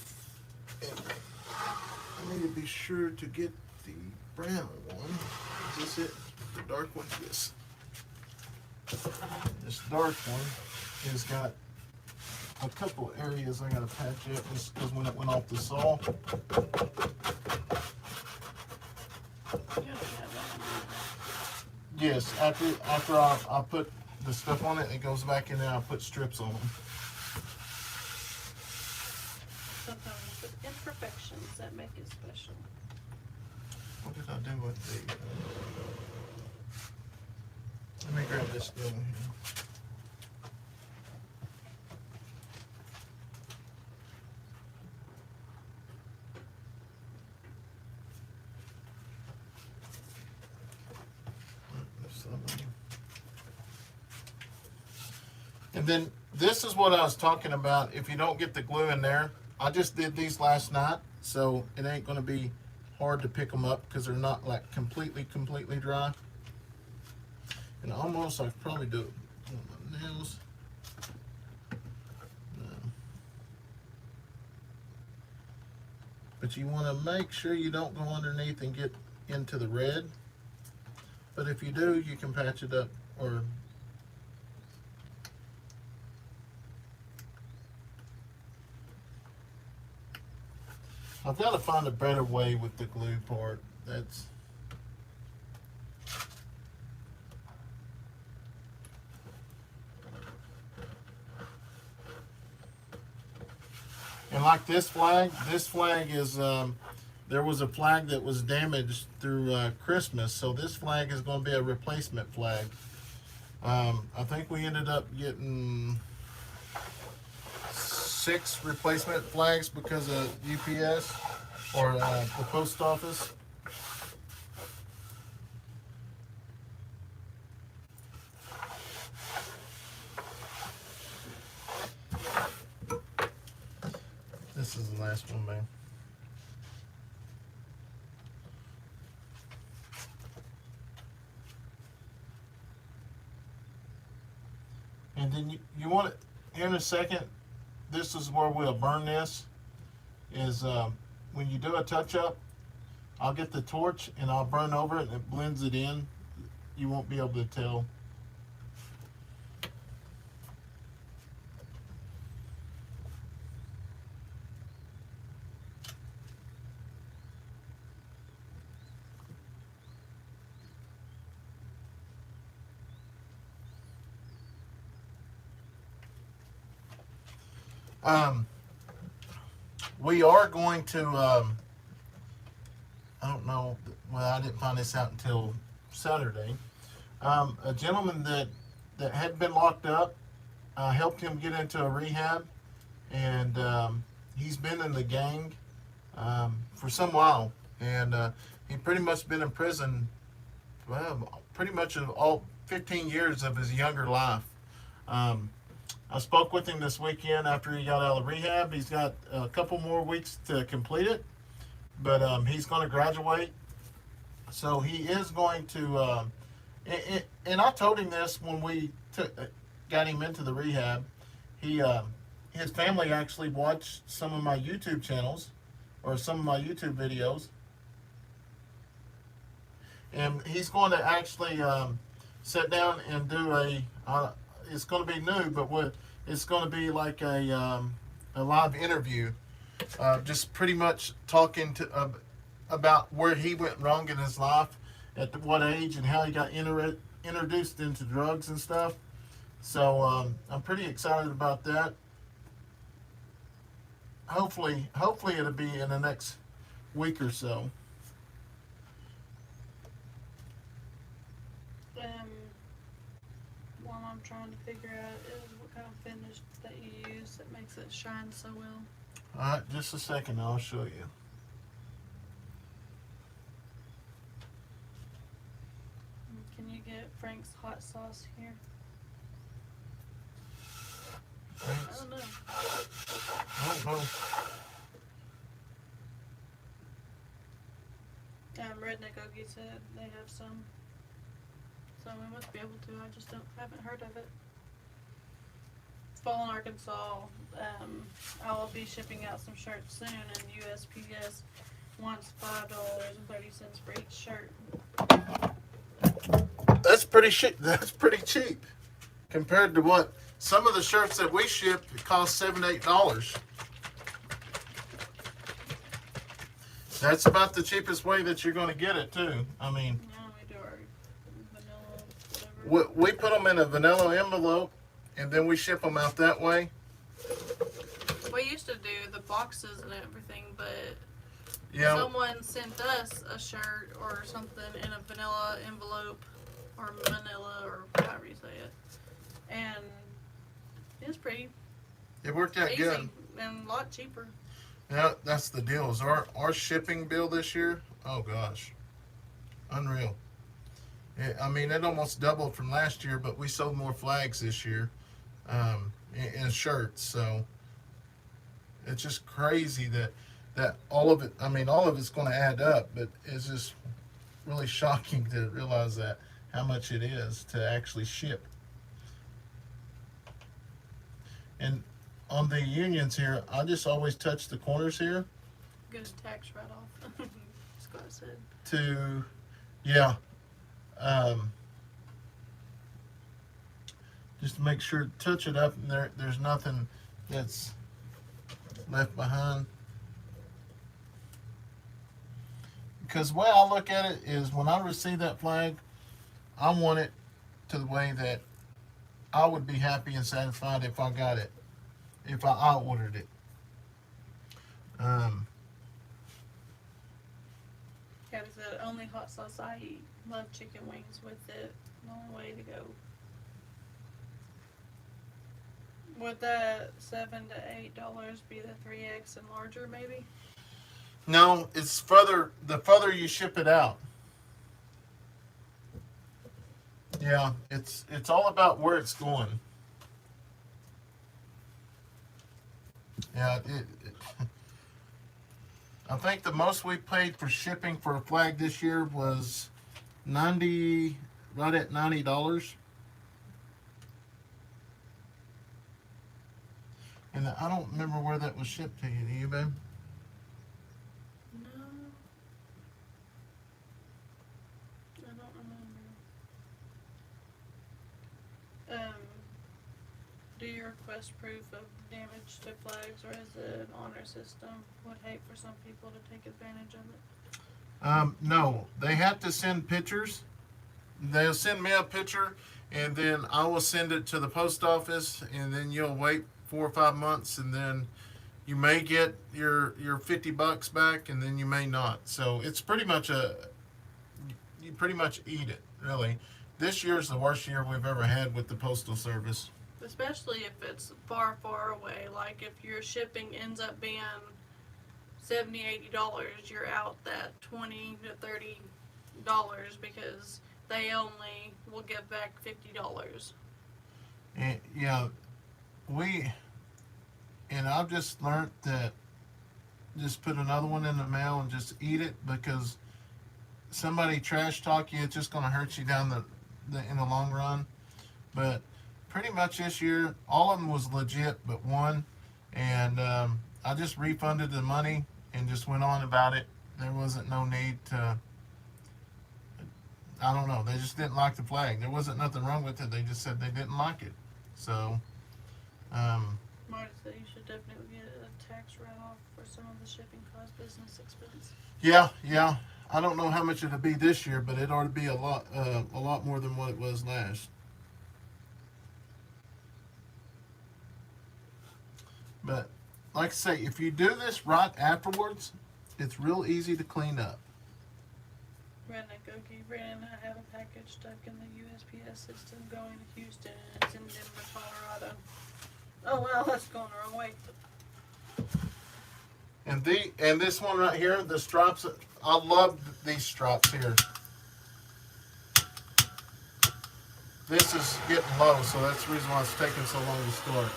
I need to be sure to get the brown one. Is this it? The dark one? Yes. This dark one has got a couple areas I gotta patch up just because when it went off the saw. Yes, after I put the stuff on it, it goes back in there. I put strips on them. Sometimes with imperfections that make it special. What did I do with the? Let me grab this still here. And then this is what I was talking about. If you don't get the glue in there, I just did these last night, so it ain't going to be hard to pick them up because they're not like completely dry. And almost I could probably do it with my nails. No. But you want to make sure you don't go underneath and get into the red. But if you do, you can patch it up or I've got to find a better way with the glue part. That's and like this flag is there was a flag that was damaged through Christmas, so this flag is going to be a replacement flag. I think we ended up getting 6 replacement flags because of UPS or the post office. This is the last one, man. And then you want it here in a second. This is where we'll burn this. Is when you do a touch up, I'll get the torch and I'll burn over it and it blends it in. You won't be able to tell. We are going to, I don't know, well, I didn't find this out until Saturday. A gentleman that had been locked up, helped him get into a rehab, and he's been in the gang for some while, and he pretty much been in prison, well, pretty much of all 15 years of his younger life. I spoke with him this weekend after he got out of rehab. He's got a couple more weeks to complete it, but he's going to graduate. So he is going to, and I told him this when we got him into the rehab. His family actually watched some of my YouTube channels or some of my YouTube videos, and he's going to actually sit down and do it's going to be new, but it's going to be like a live interview, just pretty much talking about where he went wrong in his life, at what age, and how he got introduced into drugs and stuff. So I'm pretty excited about that. Hopefully it'll be in the next week or so. What I'm trying to figure out is what kind of finish that you use that makes it shine so well. Alright, just a second, I'll show you. Can you get Frank's hot sauce here? Frank's? I don't know. I don't know. Redneck Ogie said they have some. So we must be able to. I just haven't heard of it. Fallen, Arkansas. I will be shipping out some shirts soon, and USPS wants $5.30 for each shirt. That's pretty cheap compared to what some of the shirts that we ship cost $7-8. That's about the cheapest way that you're going to get it too. I mean, we do our vanilla, whatever. we put them in a vanilla envelope and then we ship them out that way. We used to do the boxes and everything, but Yeah. someone sent us a shirt or something in a vanilla envelope or manila or however you say it, and it was pretty It worked out easy good. and a lot cheaper. Yeah, that's the deal. Is our shipping bill this year? Oh gosh, unreal. I mean, it almost doubled from last year, but we sold more flags this year, in shirts. So it's just crazy that all of it. I mean, all of it's going to add up, but it's just really shocking to realize that how much it is to actually ship. And on the unions here, I just always touch the corners here Good tax write off. That's what I said. to, yeah, just to make sure, touch it up, and there's nothing that's left behind. Because the way I look at it is when I receive that flag, I want it to the way that I would be happy and satisfied if I got it, if I ordered it. Yeah, it's the only hot sauce I eat. Love chicken wings with it. The only way to go. Would that $7 to $8 be the 3X and larger, maybe? No, it's further. The further you ship it out. Yeah, it's all about where it's going. Yeah, I think the most we paid for shipping for a flag this year was right at $90. And I don't remember where that was shipped to you. Do you, babe? No. I don't remember. Do you request proof of damage to flags, or is it an honor system? Would hate for some people to take advantage of it. No, they have to send pictures. They'll send me a picture, and then I will send it to the post office, and then you'll wait 4 or 5 months, and then you may get your $50 back, and then you may not. So it's pretty much you pretty much eat it, really. This year's the worst year we've ever had with the postal service. Especially if it's far, far away. Like if your shipping ends up being $70, $80, you're out that $20 to $30 because they only will give back $50. And, yeah, and I've just learned that just put another one in the mail and just eat it, because somebody trash talk you, it's just going to hurt you down in the long run. But pretty much this year, all of them was legit but one, and I just refunded the money and just went on about it. There wasn't no need to, I don't know, they just didn't like the flag. There wasn't nothing wrong with it, they just said they didn't like it. So Marty said you should definitely get a tax write-off for some of the shipping cost business expense. yeah, I don't know how much it'll be this year, but it ought to be a lot more than what it was last. But like I say, if you do this right afterwards, it's real easy to clean up. Redneck Okie, Brandon and I have a package stuck in the USPS system going to Houston, and it's in Denver, Colorado. Oh well, that's going the wrong way. And this one right here, the stripes, I love these stripes here. This is getting low, so that's the reason why it's taking so long to start.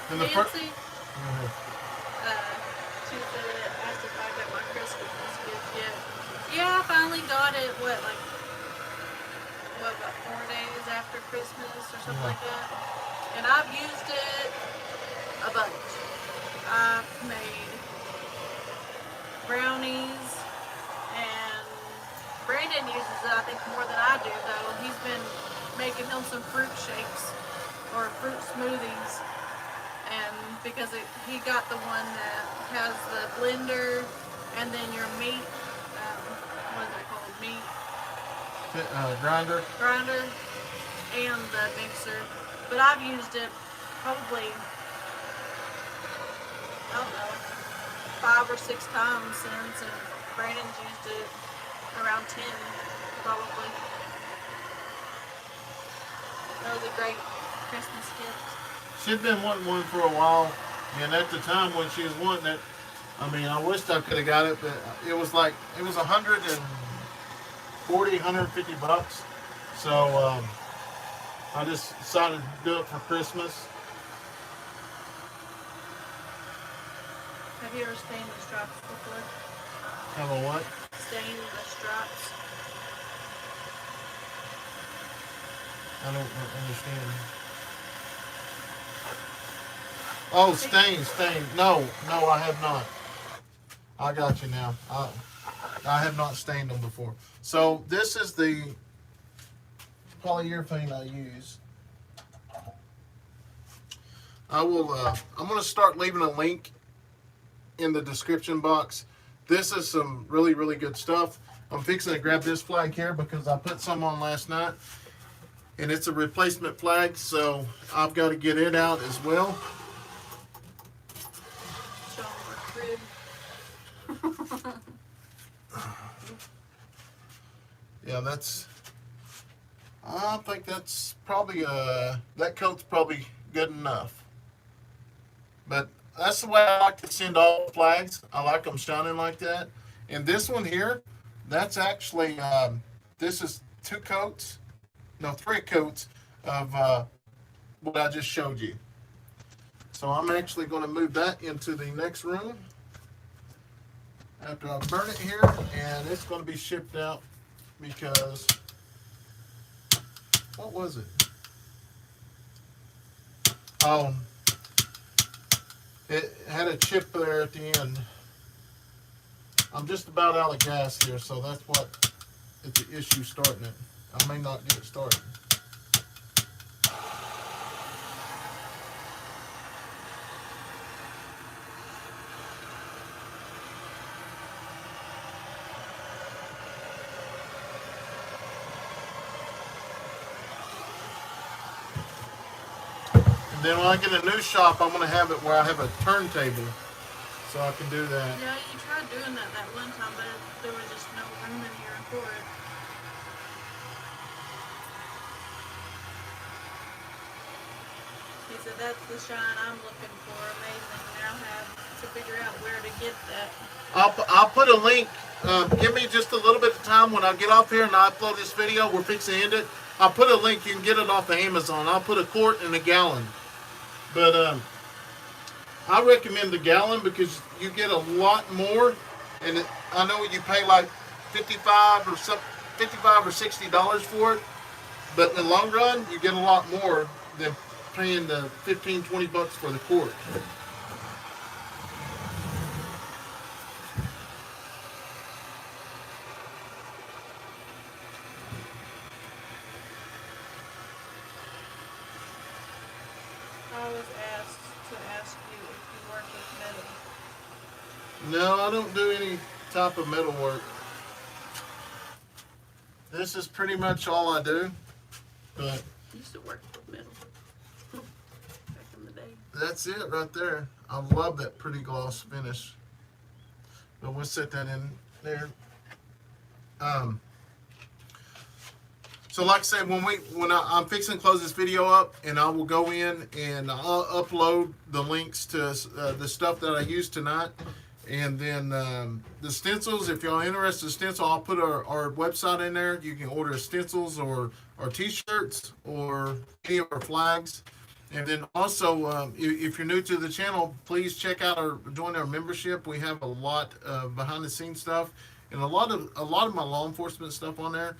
And the Nancy, she said, asked if I got my Christmas gift yet. Yeah, I finally got it, about 4 days after Christmas or something like that. And I've used it a bunch. I've made brownies, and Brandon uses it, I think, more than I do, though. He's been making him some fruit shakes or fruit smoothies. And because he got the one that has the blender and then your meat, what is that called? Meat grinder. And the mixer. But I've used it probably, I don't know, 5 or 6 times since, and Brandon's used it around 10, probably. That was a great Christmas gift. She'd been wanting one for a while, and at the time when she was wanting it, I mean, I wished I could have got it, but it was like, it was 140, 150 bucks. So I just decided to do it for Christmas. Have you ever stained the stripes before? Have a what? Stained the stripes. I don't understand. Oh, stain. No, I have not. I got you now. I have not stained them before. So this is the polyurethane I use. I'm going to start leaving a link in the description box. This is some really, really good stuff. I'm fixing to grab this flag here because I put some on last night. And it's a replacement flag, so I've got to get it out as well. Show them our crib. Yeah, I think that's probably, that coat's probably good enough. But that's the way I like to send all the flags. I like them shining like that. And this one here, that's actually, this is 3 coats of what I just showed you. So I'm actually going to move that into the next room after I burn it here, and it's going to be shipped out because, what was it? Oh, it had a chip there at the end. I'm just about out of gas here, so that's what is the issue starting it. I may not get it started. And then when I get a new shop, I'm going to have it where I have a turntable, so I can do that. Yeah, you tried doing that one time, but there was just no room in here for it. He said, that's the shine I'm looking for. Amazing. Now I have to figure out where to get that. I'll put a link. Give me just a little bit of time when I get off here and I upload this video. We're fixing to end it. I'll put a link. You can get it off of Amazon. I'll put a quart and a gallon. But I recommend the gallon because you get a lot more. And I know you pay like $55 or $60 for it. But in the long run, you get a lot more than paying the 15, 20 bucks for the quart. I was asked to ask you if you work with metal. No, I don't do any type of metal work. This is pretty much all I do. But I used to work with metal. Back in the day. that's it right there. I love that pretty gloss finish. But we'll set that in there. So like I said, when I'm fixing to close this video up, and I will go in and I'll upload the links to the stuff that I used tonight. And then the stencils, if y'all interested in stencil, I'll put our website in there. You can order stencils or t-shirts or any of our flags. And then also, if you're new to the channel, please check out join our membership. We have a lot of behind the scenes stuff and a lot of my law enforcement stuff on there.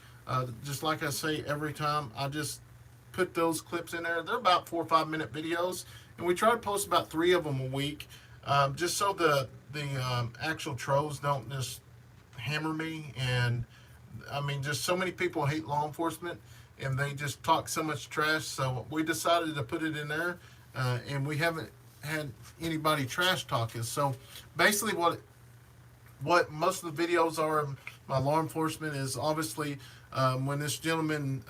Just like I say every time, I just put those clips in there. They're about 4 or 5 minute videos, and we try to post about 3 of them a week, just so the actual trolls don't just hammer me. And I mean, just so many people hate law enforcement, and they just talk so much trash. So we decided to put it in there, and we haven't had anybody trash talk us. So basically, what most of the videos are, my law enforcement, is obviously when this gentleman,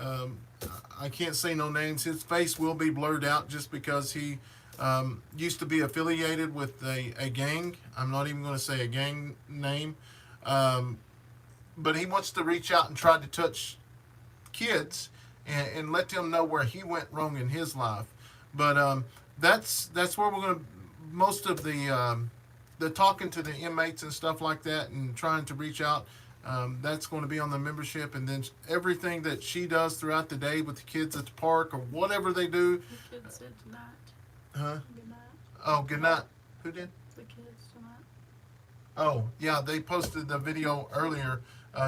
I can't say no names, his face will be blurred out just because he used to be affiliated with a gang. I'm not even going to say a gang name. But he wants to reach out and try to touch kids and let them know where he went wrong in his life. But that's where we're going to, most of the talking to the inmates and stuff like that and trying to reach out. That's going to be on the membership, and then everything that she does throughout the day with the kids at the park or whatever they do. The kids said tonight. Huh? Good night. Oh, good night. Who did? The kids tonight. Oh, yeah, they posted the video earlier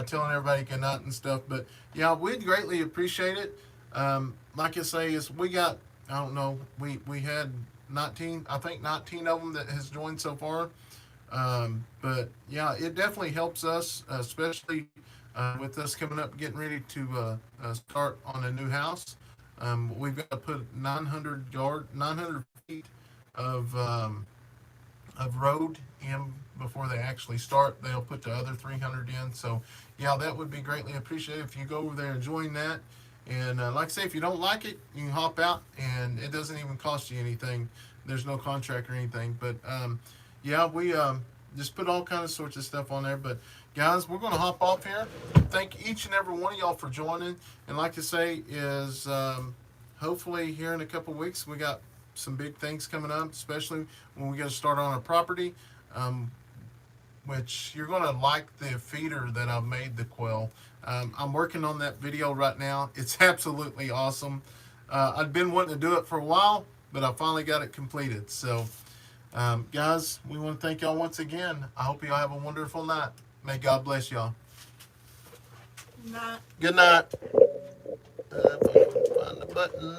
telling everybody good night and stuff. But yeah, we'd greatly appreciate it. Like I say, is we got, I don't know, we had 19, I think 19 of them that has joined so far. But yeah, it definitely helps us, especially with us coming up, getting ready to start on a new house. We've got to put 900 feet of road in before they actually start. They'll put the other 300 in. So yeah, that would be greatly appreciated if you go over there and join that. And like I say, if you don't like it, you can hop out, and it doesn't even cost you anything. There's no contract or anything. But yeah, we just put all kinds of sorts of stuff on there. But guys, we're going to hop off here. Thank each and every one of y'all for joining. And like I say, is hopefully here in a couple weeks we got some big things coming up, especially when we get to start on a property. Which you're going to like the feeder that I've made the quail. I'm working on that video right now. It's absolutely awesome. I've been wanting to do it for a while, but I finally got it completed. So, guys, we want to thank y'all once again. I hope y'all have a wonderful night. May God bless y'all. Night. Good night. If I can find the button.